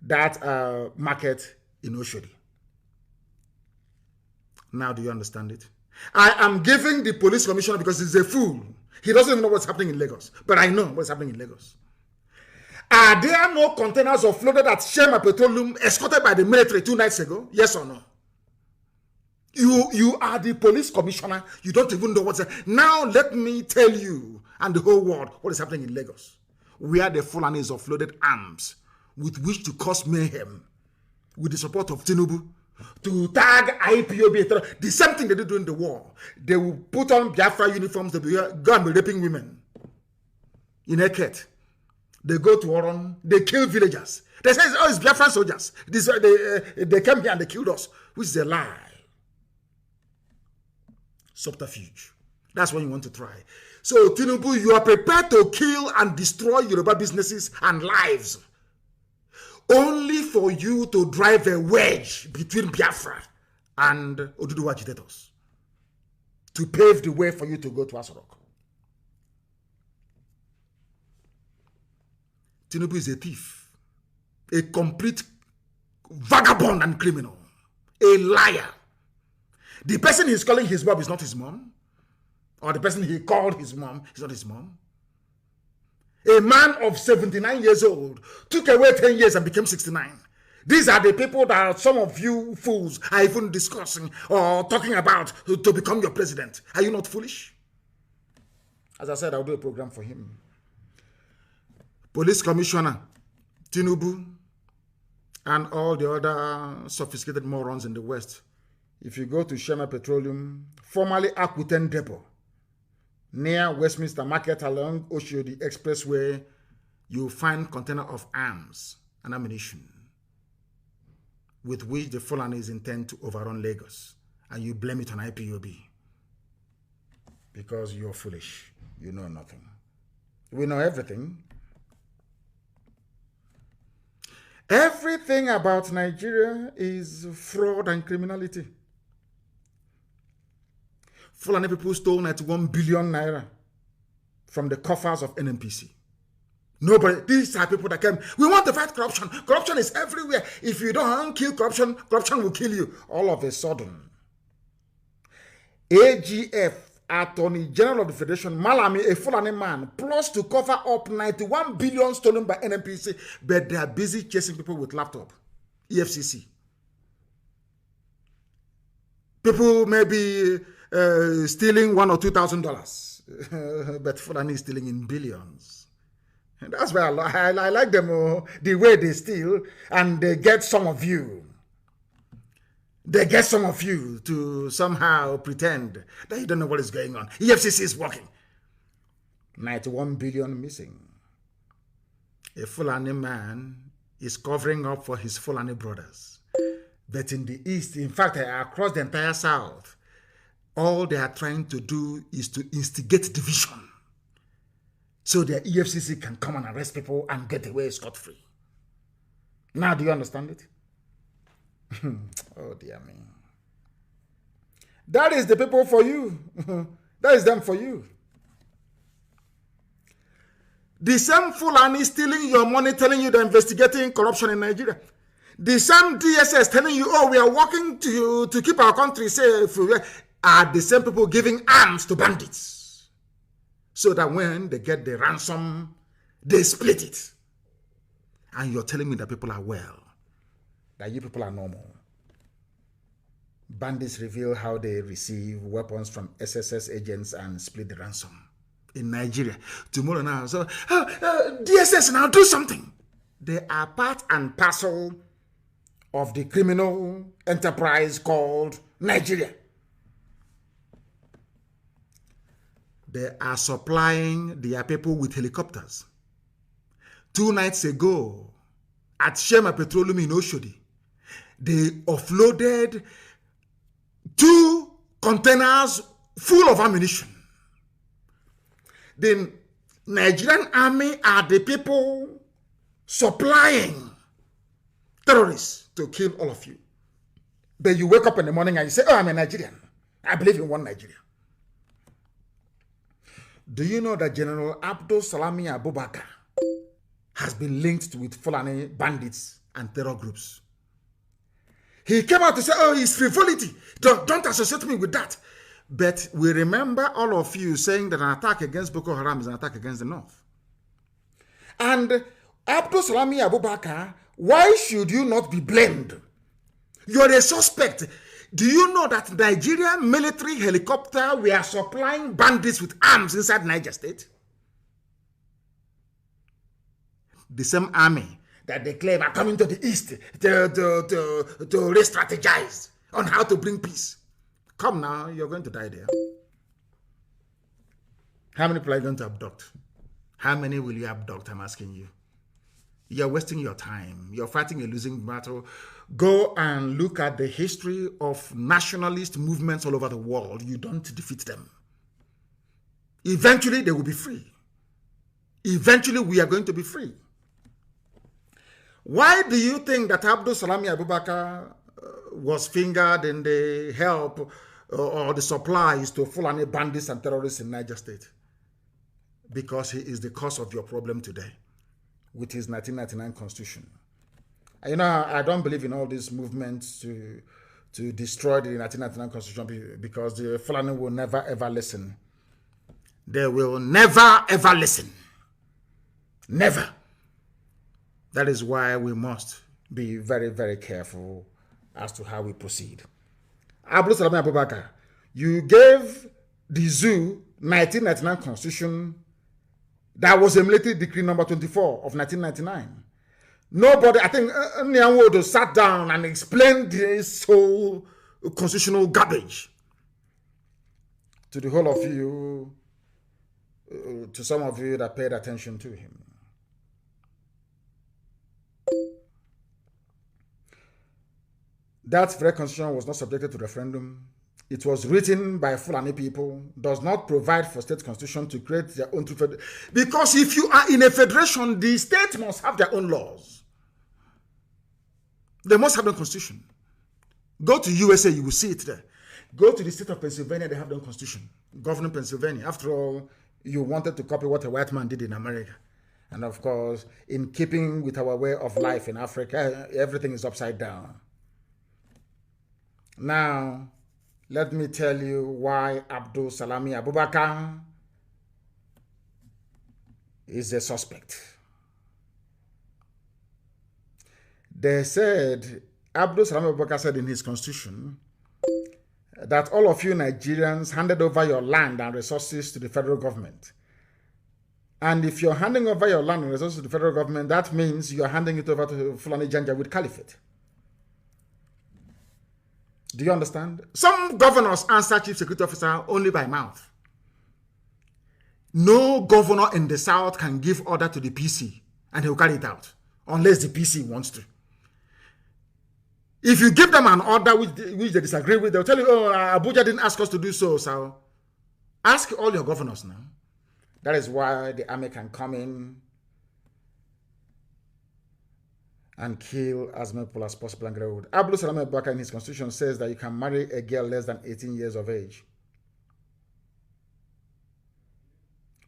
that market in Oshodi. Now do you understand it? I am giving the police commissioner because he's a fool. He doesn't even know what's happening in Lagos. But I know what's happening in Lagos. Are there no containers offloaded at Shema Petroleum escorted by the military 2 nights ago? Yes or no? You are the police commissioner. You don't even know what's happening. Now let me tell you and the whole world what is happening in Lagos. Where the Fulanis offloaded arms with which to cause mayhem with the support of Tinubu to tag IPOB, the same thing they did during the war. They will put on Biafra uniforms, they will go and be raping women in Eket. They go to Oron, they kill villagers. They say, oh, it's Biafra soldiers. They came here and they killed us, which is a lie. Subterfuge. That's what you want to try. So, Tinubu, you are prepared to kill and destroy Yoruba businesses and lives, only for you to drive a wedge between Biafra and Oduduwa agitators to pave the way for you to go to Aso Rock. Tinubu is a thief, a complete vagabond and criminal, a liar. The person he's calling his mom is not his mom, or the person he called his mom is not his mom. A man of 79 years old took away 10 years and became 69. These are the people that some of you fools are even discussing or talking about to become your president. Are you not foolish? As I said, I'll do a program for him. Police Commissioner Tinubu and all the other sophisticated morons in the West. If you go to Shema Petroleum, formerly Aquitaine Depot, near Westminster Market along Oshodi Expressway, you'll find container of arms and ammunition with which the Fulanis intend to overrun Lagos. And you blame it on IPOB because you're foolish. You know nothing. We know everything. Everything about Nigeria is fraud and criminality. Fulani people stole 91 billion naira from the coffers of NNPC. Nobody, these are people that came. We want to fight corruption. Corruption is everywhere. If you don't kill corruption, corruption will kill you. All of a sudden, AGF, Attorney General of the Federation, Malami, a Fulani man, plus to cover up 91 billion stolen by NNPC, but they are busy chasing people with laptop. EFCC. People may be stealing $1,000 or $2,000, but Fulani is stealing in billions. And that's why I like them, the way they steal, and they get some of you. They get some of you to somehow pretend that you don't know what is going on. EFCC is working. 91 billion missing. A Fulani man is covering up for his Fulani brothers. But in the east, in fact, across the entire south, all they are trying to do is to instigate division. So the EFCC can come and arrest people and get away scot-free. Now, do you understand it? Oh, dear me. That is the people for you. That is them for you. The same Fulani stealing your money, telling you they're investigating corruption in Nigeria. The same DSS telling you, oh, we are working to keep our country safe, are the same people giving arms to bandits. So that when they get the ransom, they split it. And you're telling me that people are well, that you people are normal. Bandits reveal how they receive weapons from SSS agents and split the ransom in Nigeria. Tomorrow now, so DSS now do something. They are part and parcel of the criminal enterprise called Nigeria. They are supplying their people with helicopters. 2 nights ago, at Shema Petroleum in Oshodi, they offloaded 2 containers full of ammunition. The Nigerian army are the people supplying terrorists to kill all of you. But you wake up in the morning and you say, oh, I'm a Nigerian. I believe in one Nigeria. Do you know that General Abdul Salami Abubakar has been linked with Fulani bandits and terror groups? He came out to say, oh, it's frivolity. Don't associate me with that. But we remember all of you saying that an attack against Boko Haram is an attack against the North. And Abdul Salami Abubakar, why should you not be blamed? You're a suspect. Do you know that Nigerian military helicopter were supplying bandits with arms inside Niger State? The same army that they claim are coming to the east to re-strategize on how to bring peace. Come now, you're going to die there. How many people are you going to abduct? How many will you abduct? I'm asking you. You're wasting your time. You're fighting a losing battle. Go and look at the history of nationalist movements all over the world. You don't defeat them. Eventually, they will be free. Eventually, we are going to be free. Why do you think that Abdul Salami Abubakar was fingered in the help or the supplies to Fulani bandits and terrorists in Niger State? Because he is the cause of your problem today with his 1999 constitution. You know, I don't believe in all these movements to destroy the 1999 constitution because the Fulani will never ever listen. They will never ever listen. Never. That is why we must be very, very careful as to how we proceed. Abdul Salami Abubakar, you gave the zoo 1999 constitution that was a military decree number 24 of 1999. Nobody, I think, Nyanwodo sat down and explained this whole constitutional garbage to the whole of you, to some of you that paid attention to him. That very constitution was not subjected to referendum. It was written by Fulani people, does not provide for state constitution to create their own federation. Because if you are in a federation, the states must have their own laws. They must have their constitution. Go to USA, you will see it there. Go to the state of Pennsylvania, they have their own constitution. Governing Pennsylvania. After all, you wanted to copy what a white man did in America. And of course, in keeping with our way of life in Africa, everything is upside down. Now, let me tell you why Abdul Salami Abubakar is a suspect. They said, Abdul Salami Abubakar said in his constitution that all of you Nigerians handed over your land and resources to the federal government. And if you're handing over your land and resources to the federal government, that means you're handing it over to Fulani Janjaweed Caliphate. Do you understand? Some governors answer chief security officer only by mouth. No governor in the South can give order to the PC and he'll carry it out unless the PC wants to. If you give them an order which they disagree with, they'll tell you, oh, Abuja didn't ask us to do so. So ask all your governors now. That is why the army can come in and kill as many people as possible and get away with. Abdul Salam Abubakar in his constitution says that you can marry a girl less than 18 years of age.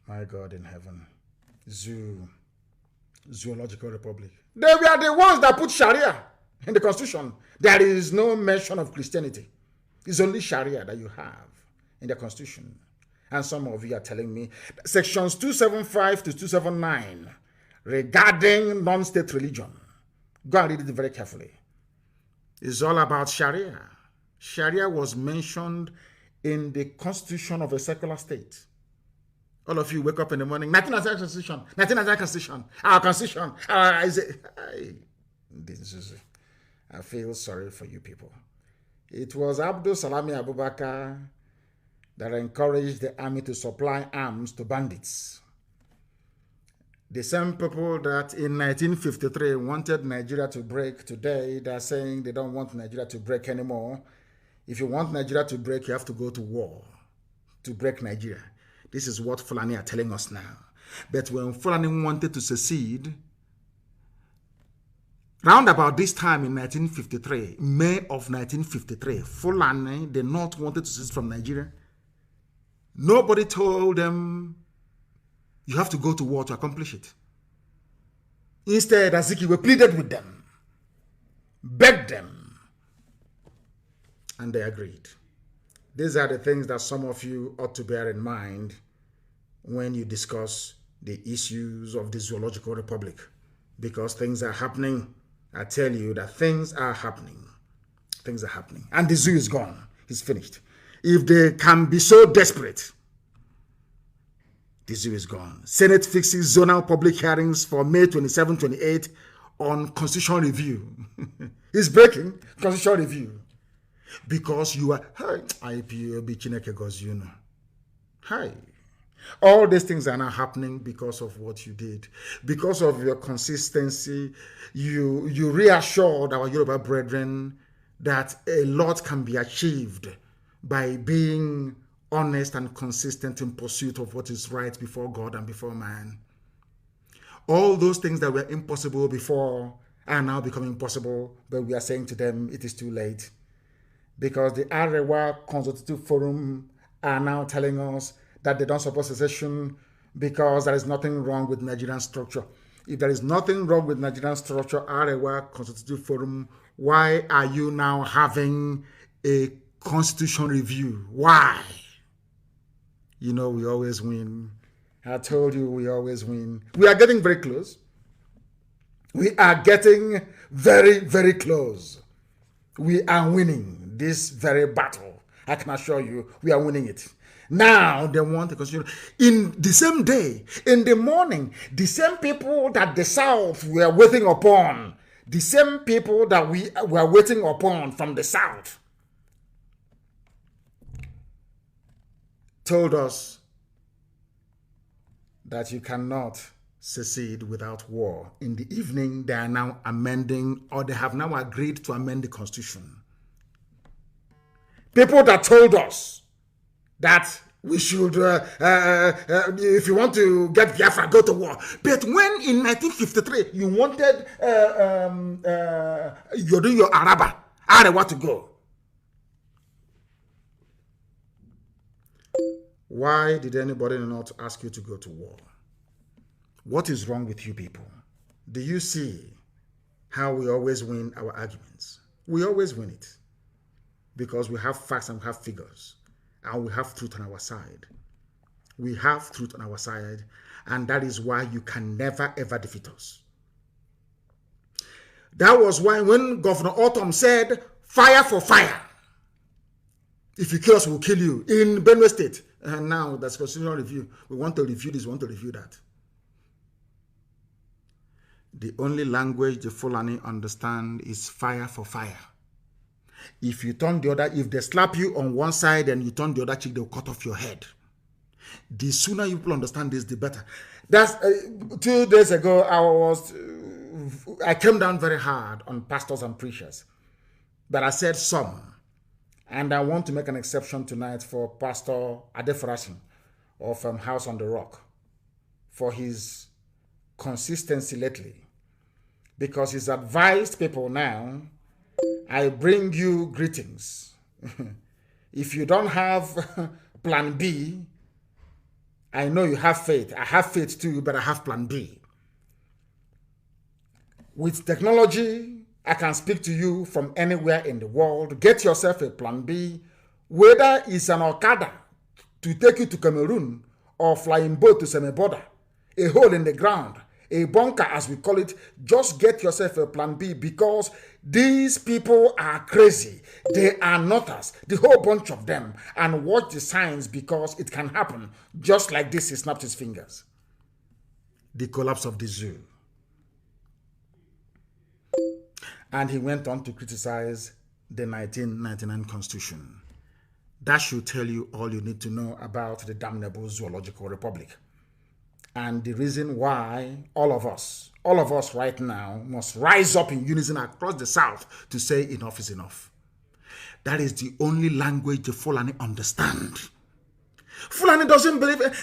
My God in heaven. Zoological Republic. They were the ones that put Sharia in the constitution. There is no mention of Christianity. It's only Sharia that you have in the constitution. And some of you are telling me sections 275 to 279 regarding non-state religion. Go and read it very carefully. It's all about Sharia. Sharia was mentioned in the constitution of a secular state. All of you wake up in the morning, 1999 Constitution, 1999 Constitution, our Constitution. I feel sorry for you people. It was Abdul Salami Abubakar that encouraged the army to supply arms to bandits. The same people that in 1953 wanted Nigeria to break, today they're saying they don't want Nigeria to break anymore. If you want Nigeria to break, you have to go to war to break Nigeria. This is what Fulani are telling us now. But when Fulani wanted to secede, round about this time in 1953, May of 1953, Fulani, the North, wanted to secede from Nigeria. Nobody told them you have to go to war to accomplish it. Instead, Azikiwe pleaded with them, begged them, and they agreed. These are the things that some of you ought to bear in mind when you discuss the issues of the Zoological Republic, because things are happening. I tell you that things are happening. Things are happening. And the zoo is gone. It's finished. If they can be so desperate, the zoo is gone. Senate fixes zonal public hearings for May 27, 28 on constitutional review. It's breaking constitutional review. Because you are, hi, IPOB Chineke goes, you know. Hi. All these things are now happening because of what you did. Because of your consistency, you reassured our Yoruba brethren that a lot can be achieved by being honest and consistent in pursuit of what is right before God and before man. All those things that were impossible before are now becoming possible, but we are saying to them it is too late. Because the Arewa Consultative Forum are now telling us that they don't support secession because there is nothing wrong with Nigerian structure. If there is nothing wrong with Nigerian structure, Arewa Consultative Forum, why are you now having a constitution review? Why? You know, we always win. I told you we always win. We are getting very close. We are getting very, very close. We are winning this very battle. I can assure you, we are winning it. Now they want a constitution. In the same day, in the morning, the same people that the South were waiting upon, the same people that we were waiting upon from the South, told us that you cannot secede without war. In the evening, they are now amending, or they have now agreed to amend the constitution. People that told us that we should, if you want to get Biafra, go to war. But when in 1953 you wanted, you're doing your Araba, Arewa to go. Why did anybody not ask you to go to war? What is wrong with you people? Do you see how we always win our arguments? We always win it because we have facts and we have figures and we have truth on our side. We have truth on our side, and that is why you can never ever defeat us. That was why when Governor Autumn said, fire for fire, if you kill us, we'll kill you, in Benue State. And now that's constitutional review. We want to review this, we want to review that. The only language the Fulani understand is fire for fire. If you turn the other, if they slap you on one side and you turn the other cheek, they'll cut off your head. The sooner you people understand this, the better. That's 2 days ago, I came down very hard on pastors and preachers. But I said some. And I want to make an exception tonight for Pastor Adefarasin of House on the Rock for his consistency lately. Because he's advised people now, I bring you greetings. If you don't have plan B, I know you have faith. I have faith too, but I have plan B. With technology, I can speak to you from anywhere in the world. Get yourself a plan B, whether it's an Okada to take you to Cameroon or flying boat to Semeboda, a hole in the ground, a bunker as we call it. Just get yourself a plan B, because these people are crazy. They are not us, the whole bunch of them. And watch the signs, because it can happen just like this. He snapped his fingers. The collapse of the zoo. And he went on to criticize the 1999 Constitution. That should tell you all you need to know about the damnable zoological republic. And the reason why all of us right now must rise up in unison across the South to say enough is enough. That is the only language the Fulani understand. Fulani doesn't believe it.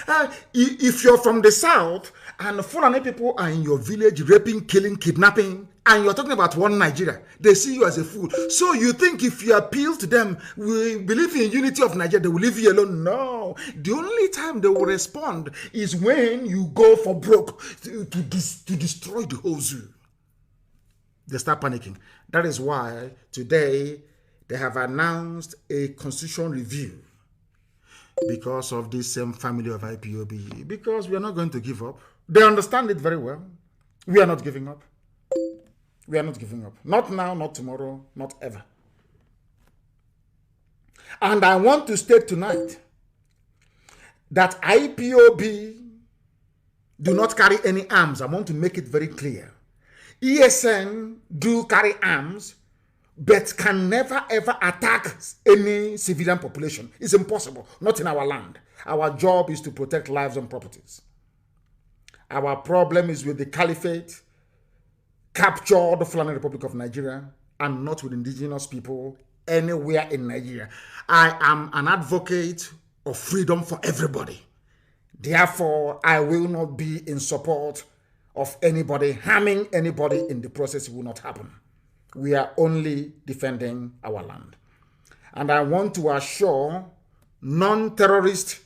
If you're from the South and Fulani people are in your village raping, killing, kidnapping, and you're talking about one Nigeria, they see you as a fool. So you think if you appeal to them, we believe in unity of Nigeria, they will leave you alone? No. The only time they will respond is when you go for broke to destroy the whole zoo. They start panicking. That is why today they have announced a constitutional review. Because of this same family of IPOB. Because we are not going to give up. They understand it very well. We are not giving up. We are not giving up. Not now, not tomorrow, not ever. And I want to state tonight that IPOB do not carry any arms. I want to make it very clear. ESN do carry arms, but can never ever attack any civilian population. It's impossible. Not in our land. Our job is to protect lives and properties. Our problem is with the caliphate, capture the Fulani Republic of Nigeria, and not with indigenous people anywhere in Nigeria. I am an advocate of freedom for everybody. Therefore, I will not be in support of anybody harming anybody in the process. It will not happen. We are only defending our land. And I want to assure non-terrorist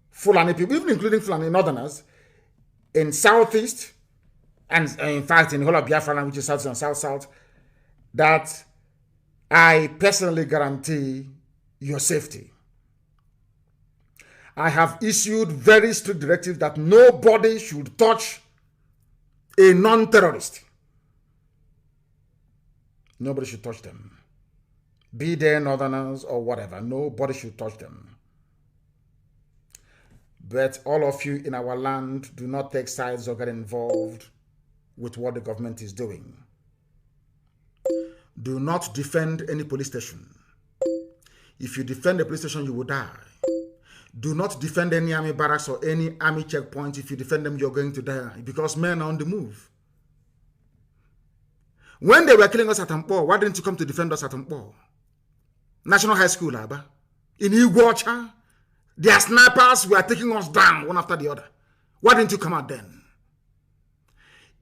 Fulani people, even including Fulani Northerners, in Southeast, and in fact in the whole of Biafra land, which is South and South, that I personally guarantee your safety. I have issued very strict directives that nobody should touch a non-terrorist. Nobody should touch them. Be they Northerners or whatever. Nobody should touch them. But all of you in our land, do not take sides or get involved with what the government is doing. Do not defend any police station. If you defend a police station, you will die. Do not defend any army barracks or any army checkpoint. If you defend them, you're going to die, because men are on the move. When they were killing us at Ampo, why didn't you come to defend us at Ampo? National High School, Abba. In Iguacha, their snipers were taking us down one after the other. Why didn't you come out then?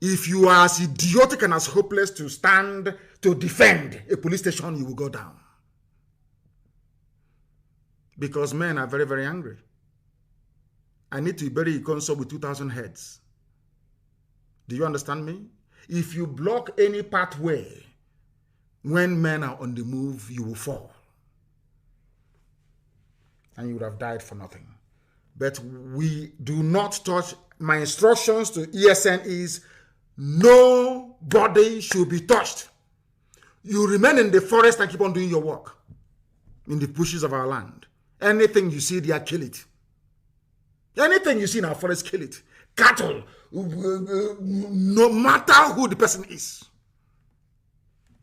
If you are as idiotic and as hopeless to stand to defend a police station, you will go down. Because men are very, very angry. I need to bury a console with 2,000 heads. Do you understand me? If you block any pathway, when men are on the move, you will fall. And you would have died for nothing. But we do not touch. My instructions to ESN is nobody should be touched. You remain in the forest and keep on doing your work in the bushes of our land. Anything you see there, kill it. Anything you see in our forest, kill it. Cattle, no matter who the person is.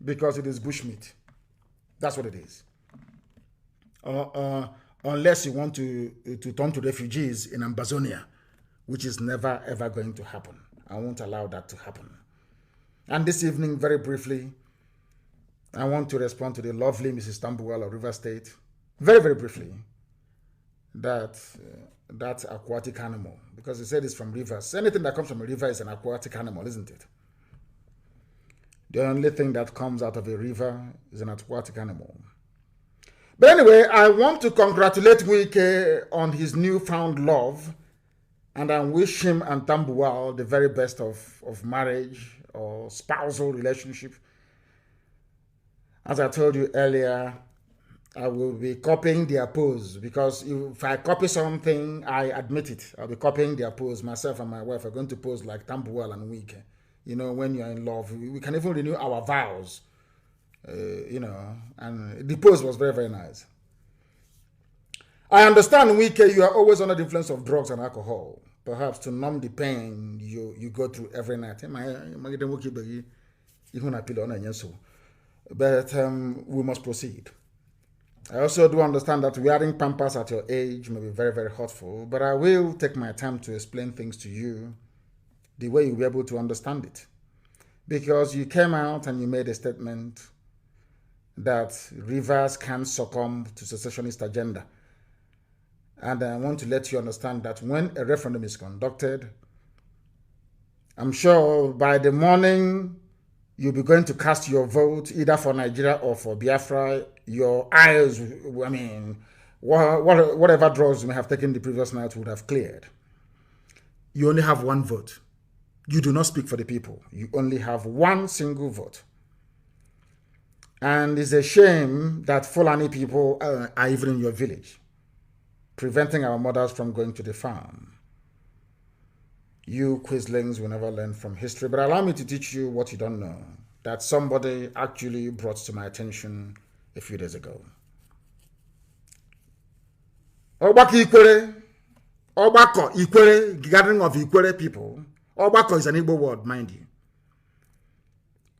Because it is bushmeat. That's what it is. Unless you want to turn to refugees in Amazonia, which is never ever going to happen. I won't allow that to happen. And this evening, very briefly, I want to respond to the lovely Mrs. Tambuwal of River State, very, very briefly, that aquatic animal, because he said it's from rivers. Anything that comes from a river is an aquatic animal, isn't it? The only thing that comes out of a river is an aquatic animal. But anyway, I want to congratulate Wike on his newfound love, and I wish him and Tambuwal the very best of marriage or spousal relationship. As I told you earlier, I will be copying their pose, because if I copy something, I admit it. I'll be copying their pose. Myself and my wife are going to pose like Tambuwal and Wike. You know, when you're in love, we can even renew our vows. You know, and the pose was very, very nice. I understand, Wike, you are always under the influence of drugs and alcohol. Perhaps to numb the pain you go through every night. But we must proceed. I also do understand that wearing pampers at your age may be very, very hurtful, but I will take my time to explain things to you the way you'll be able to understand it. Because you came out and you made a statement that rivers can succumb to secessionist agenda. And I want to let you understand that when a referendum is conducted, I'm sure by the morning you'll be going to cast your vote either for Nigeria or for Biafra. Your eyes, I mean, whatever drugs you may have taken the previous night would have cleared. You only have one vote. You do not speak for the people. You only have one single vote. And it's a shame that Fulani people are even in your village, preventing our mothers from going to the farm. You Quislings will never learn from history, but allow me to teach you what you don't know, that somebody actually brought to my attention a few days ago. Obako Ikwere, gathering of Ikwere people. Obako is an Igbo word, mind you.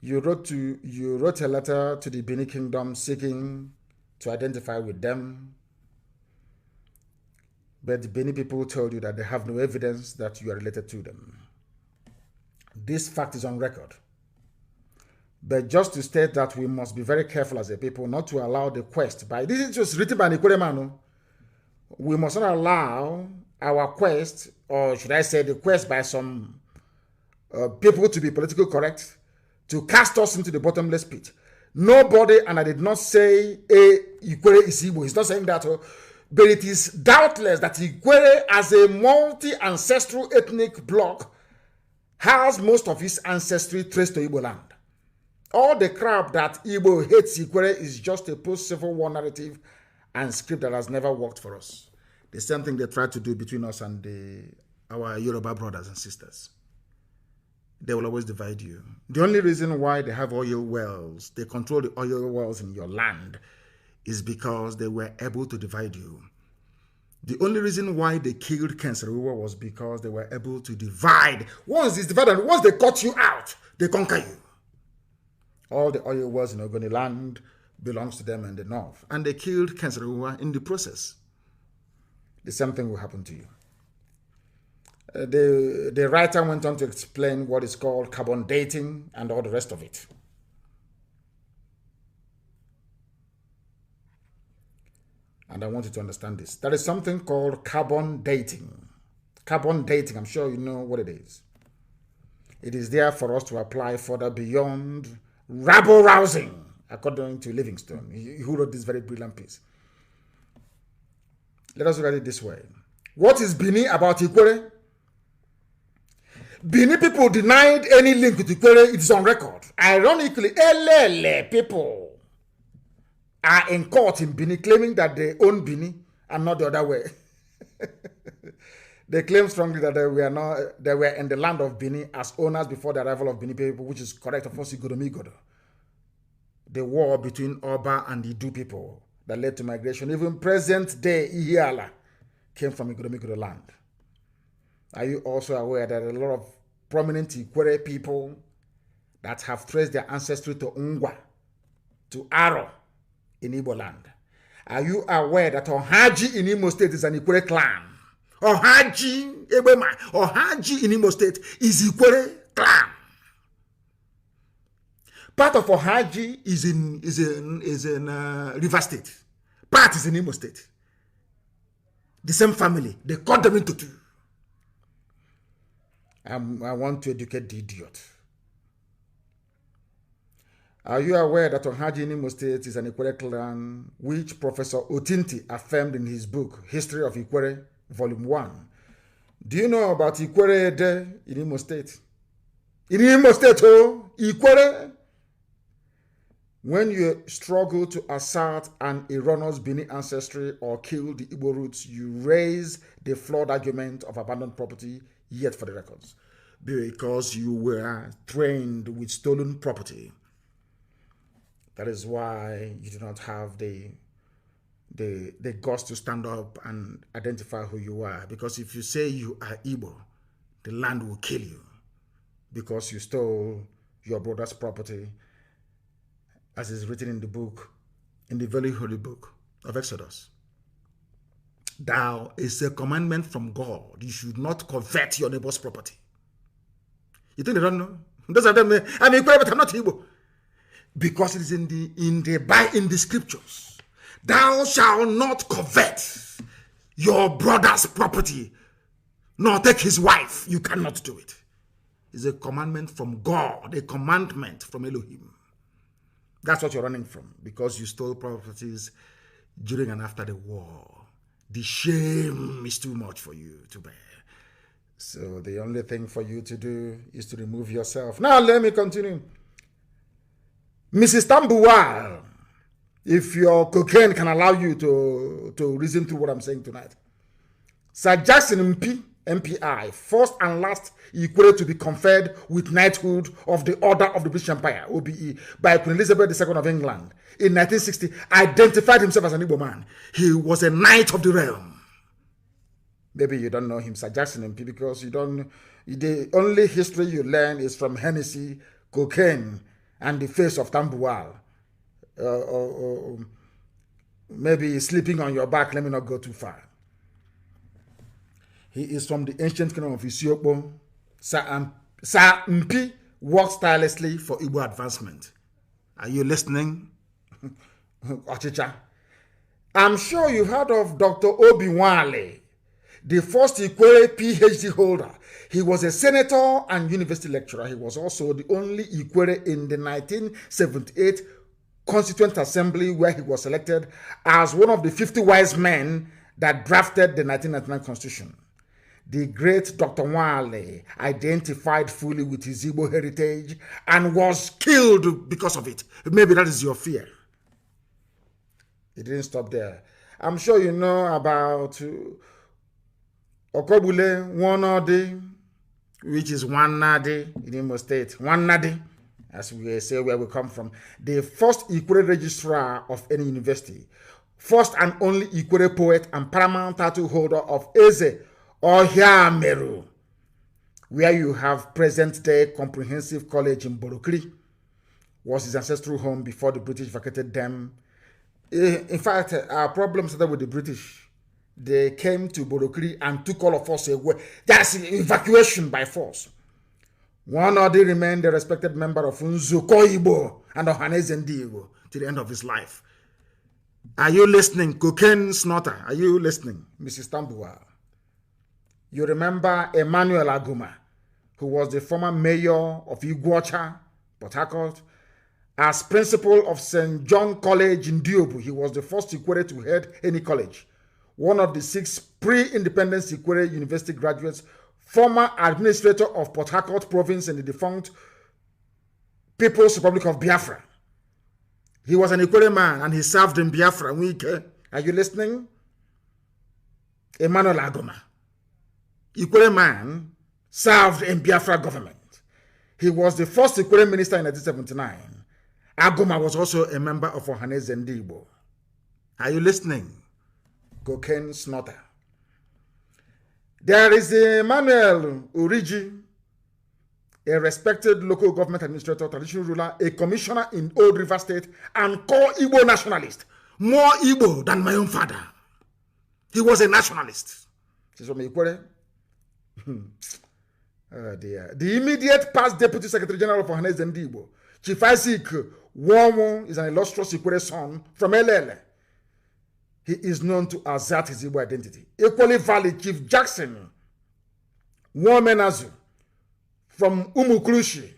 You wrote a letter to the Benin Kingdom seeking to identify with them. But the Benin people told you that they have no evidence that you are related to them. This fact is on record. But just to state that we must be very careful as a people not to allow the quest by, this is just written by Nikwere Manu. We must not allow our quest, or should I say the quest by some people to be politically correct, to cast us into the bottomless pit. Nobody, and I did not say Ikwere is Igbo, he's not saying that, but it is doubtless that Ikwere, as a multi-ancestral ethnic bloc, has most of its ancestry traced to Igbo land. All the crap that Igbo hates Ikwere is just a post-Civil War narrative and script that has never worked for us. The same thing they try to do between us and our Yoruba brothers and sisters. They will always divide you. The only reason why they have oil wells, they control the oil wells in your land, is because they were able to divide you. The only reason why they killed Kenseruwa was because they were able to divide. Once it's divided, once they cut you out, they conquer you. All the oil wells in Ogoni land belongs to them in the north. And they killed Kenseruwa in the process. The same thing will happen to you. The writer went on to explain what is called carbon dating and all the rest of it. And I want you to understand this. There is something called carbon dating. Carbon dating, I'm sure you know what it is. It is there for us to apply further beyond rabble-rousing, according to Livingstone, who wrote this very brilliant piece. Let us look at it this way. What is Bini about Ikwere? Bini people denied any link with Ikwere. It is on record. Ironically, Elele people are in court in Bini claiming that they own Bini and not the other way. They claim strongly that they were in the land of Bini as owners before the arrival of Bini people, which is correct, of course, Igodomigodo. The war between Oba and the Idu people that led to migration. Even present day Ihiala came from Igodomigodo land. Are you also aware that a lot of prominent Ikwere people that have traced their ancestry to Ungwa, to Aro, in Igbo land. Are you aware that Ohaji in Imo State is an Ikwere clan? Ohaji, Ebema, Ohaji in Imo State is Ikwere clan. Part of Ohaji is in River State. Part is in Imo State. The same family. They cut them into two. I want to educate the idiot. Are you aware that Ohaji in Imo State is an Ikwere clan, which Professor Otinti affirmed in his book, History of Ikwere, Volume 1? Do you know about Ikwere Ede in Imo State? In Imo State, oh, Ikwere. When you struggle to assert an erroneous Bini ancestry or kill the Igbo roots, you raise the flawed argument of abandoned property, yet for the records, because you were trained with stolen property. That is why you do not have the guts to stand up and identify who you are. Because if you say you are Igbo, the land will kill you because you stole your brother's property, as is written in the book, in the very holy book of Exodus. Thou is a commandment from God. You should not covet your neighbor's property. You think they don't know? Those of them, I'm Igbo, but I'm not Igbo. Because it is in the scriptures. Thou shalt not covet your brother's property, nor take his wife. You cannot do it. It's a commandment from God, a commandment from Elohim. That's what you're running from, because you stole properties during and after the war. The shame is too much for you to bear. So the only thing for you to do is to remove yourself. Now let me continue. Mrs. Tambuwal, if your cocaine can allow you to reason through what I'm saying tonight. Sir Jackson MPI, first and last Ikwere to be conferred with knighthood of the Order of the British Empire, OBE, by Queen Elizabeth II of England in 1960, identified himself as an Igbo man. He was a knight of the realm. Maybe you don't know him, Sir Jackson MP, because the only history you learn is from Hennessy, cocaine, and the face of Tambuwal. Or maybe sleeping on your back. Let me not go too far. He is from the ancient kingdom of Isiokpo. Sir Mpi worked tirelessly for Igbo advancement. Are you listening? Ochicha. I'm sure you've heard of Dr. Obi Wale, the first Ikwere PhD holder. He was a senator and university lecturer. He was also the only Ikwere in the 1978 Constituent Assembly, where he was selected as one of the 50 wise men that drafted the 1999 Constitution. The great Dr. Wale identified fully with his Igbo heritage and was killed because of it. Maybe that is your fear. It didn't stop there. I'm sure you know about Okobule Wanode, which is Wanade in Imo State. Wanade, as we say where we come from. The first Ikwere registrar of any university. First and only Ikwere poet and paramount title holder of Eze Ohia Meru, where you have present-day Comprehensive College in Borokri, was his ancestral home before the British vacated them. In fact, our problem started with the British. They came to Borokri and took all of us away. That's evacuation by force. One or they remained a respected member of Nzuko Igbo and Ohaneze Igbo to the end of his life. Are you listening? Cocaine snorter, are you listening, Mrs. Tambuwal? You remember Emmanuel Aguma, who was the former mayor of Iguacha, Port Harcourt, as principal of St. John College in Diobu. He was the first Ikwere to head any college. One of the 6 pre-independence Ikwere University graduates, former administrator of Port Harcourt province in the defunct People's Republic of Biafra. He was an Ikwere man and he served in Biafra. Are you listening? Emmanuel Aguma. Ikwere man served in Biafra government. He was the first Ikwere minister in 1979. Aguma was also a member of Ohaneze Igbo. Are you listening? Cocaine snorter. There is Emmanuel Uriji, a respected local government administrator, traditional ruler, a commissioner in Old River State, and core Igbo nationalist. More Igbo than my own father. He was a nationalist. Oh dear. The immediate past Deputy Secretary General of Mazi Nnamdi Igbo, Chief Isaac Womo, is an illustrious Ikwere son from Elele. He is known to assert his Igbo identity. Equally valid, Chief Jackson Womenazu from Umukrushi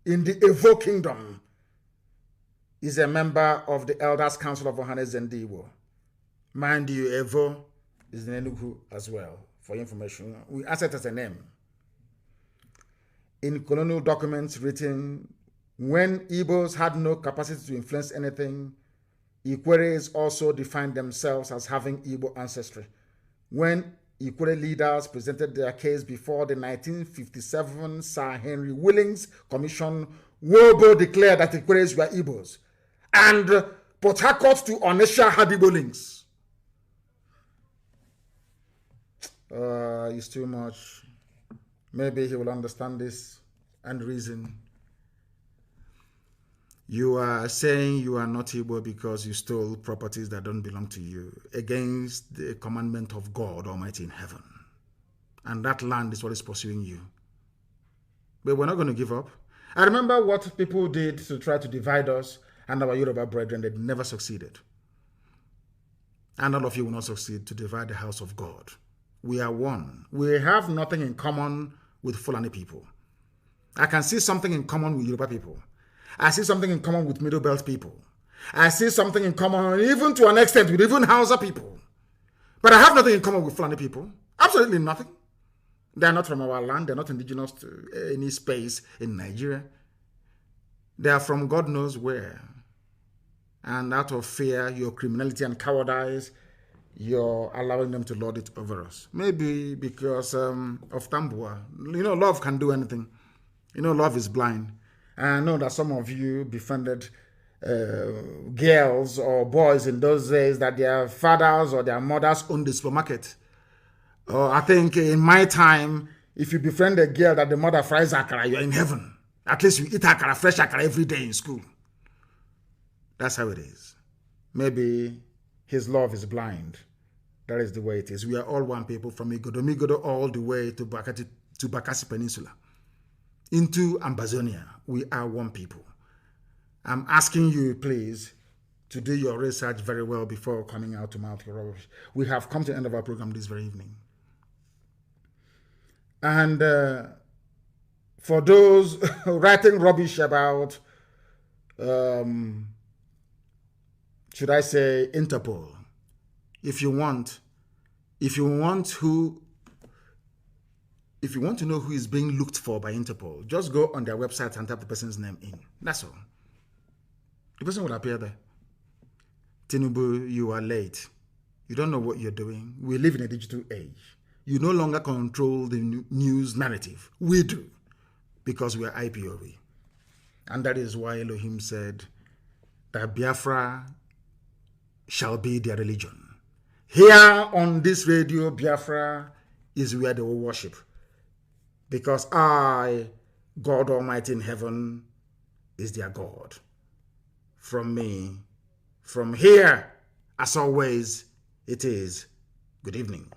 in the Evo Kingdom is a member of the Elders Council of Mazi Nnamdi Igbo. Mind you, Evo is in Enugu as well. For information, we assert as a name. In colonial documents written when Igbos had no capacity to influence anything, Ikweres also defined themselves as having Igbo ancestry. When Ikwere leaders presented their case before the 1957 Sir Henry Willings Commission, Wobo declared that Ikweres were Igbos, and Port Harcourt to Onisha had Igbo links. It's too much. Maybe he will understand this and reason. You are saying you are not Igbo because you stole properties that don't belong to you against the commandment of God Almighty in heaven. And that land is what is pursuing you. But we're not going to give up. I remember what people did to try to divide us and our Yoruba brethren. They never succeeded. And all of you will not succeed to divide the house of God. We are one. We have nothing in common with Fulani people. I can see something in common with Yoruba people. I see something in common with Middle Belt people. I see something in common, even to an extent, with even Hausa people. But I have nothing in common with Fulani people. Absolutely nothing. They are not from our land. They are not indigenous to any space in Nigeria. They are from God knows where. And out of fear, your criminality and cowardice, you're allowing them to lord it over us. Maybe because of Tambua. You know, love can do anything. You know, love is blind. And I know that some of you befriended girls or boys in those days that their fathers or their mothers owned the supermarket. I think in my time, if you befriend a girl that the mother fries akara, you're in heaven. At least you eat akara, fresh akara every day in school. That's how it is. Maybe his love is blind. That is the way it is. We are all one people from Migodo all the way to Bakassi Peninsula. Into Ambazonia, we are one people. I'm asking you, please, to do your research very well before coming out to mouth your rubbish. We have come to the end of our program this very evening. And for those writing rubbish about, should I say, Interpol, if you want to know who is being looked for by Interpol, just go on their website and type the person's name in. That's all. The person will appear there. Tinubu, you are late. You don't know what you're doing. We live in a digital age. You no longer control the news narrative. We do, because we are IPOB. And that is why Elohim said that Biafra shall be their religion. Here on this radio, Biafra is where they will worship. Because I, God Almighty in heaven, is their God. From me, from here, as always, it is good evening.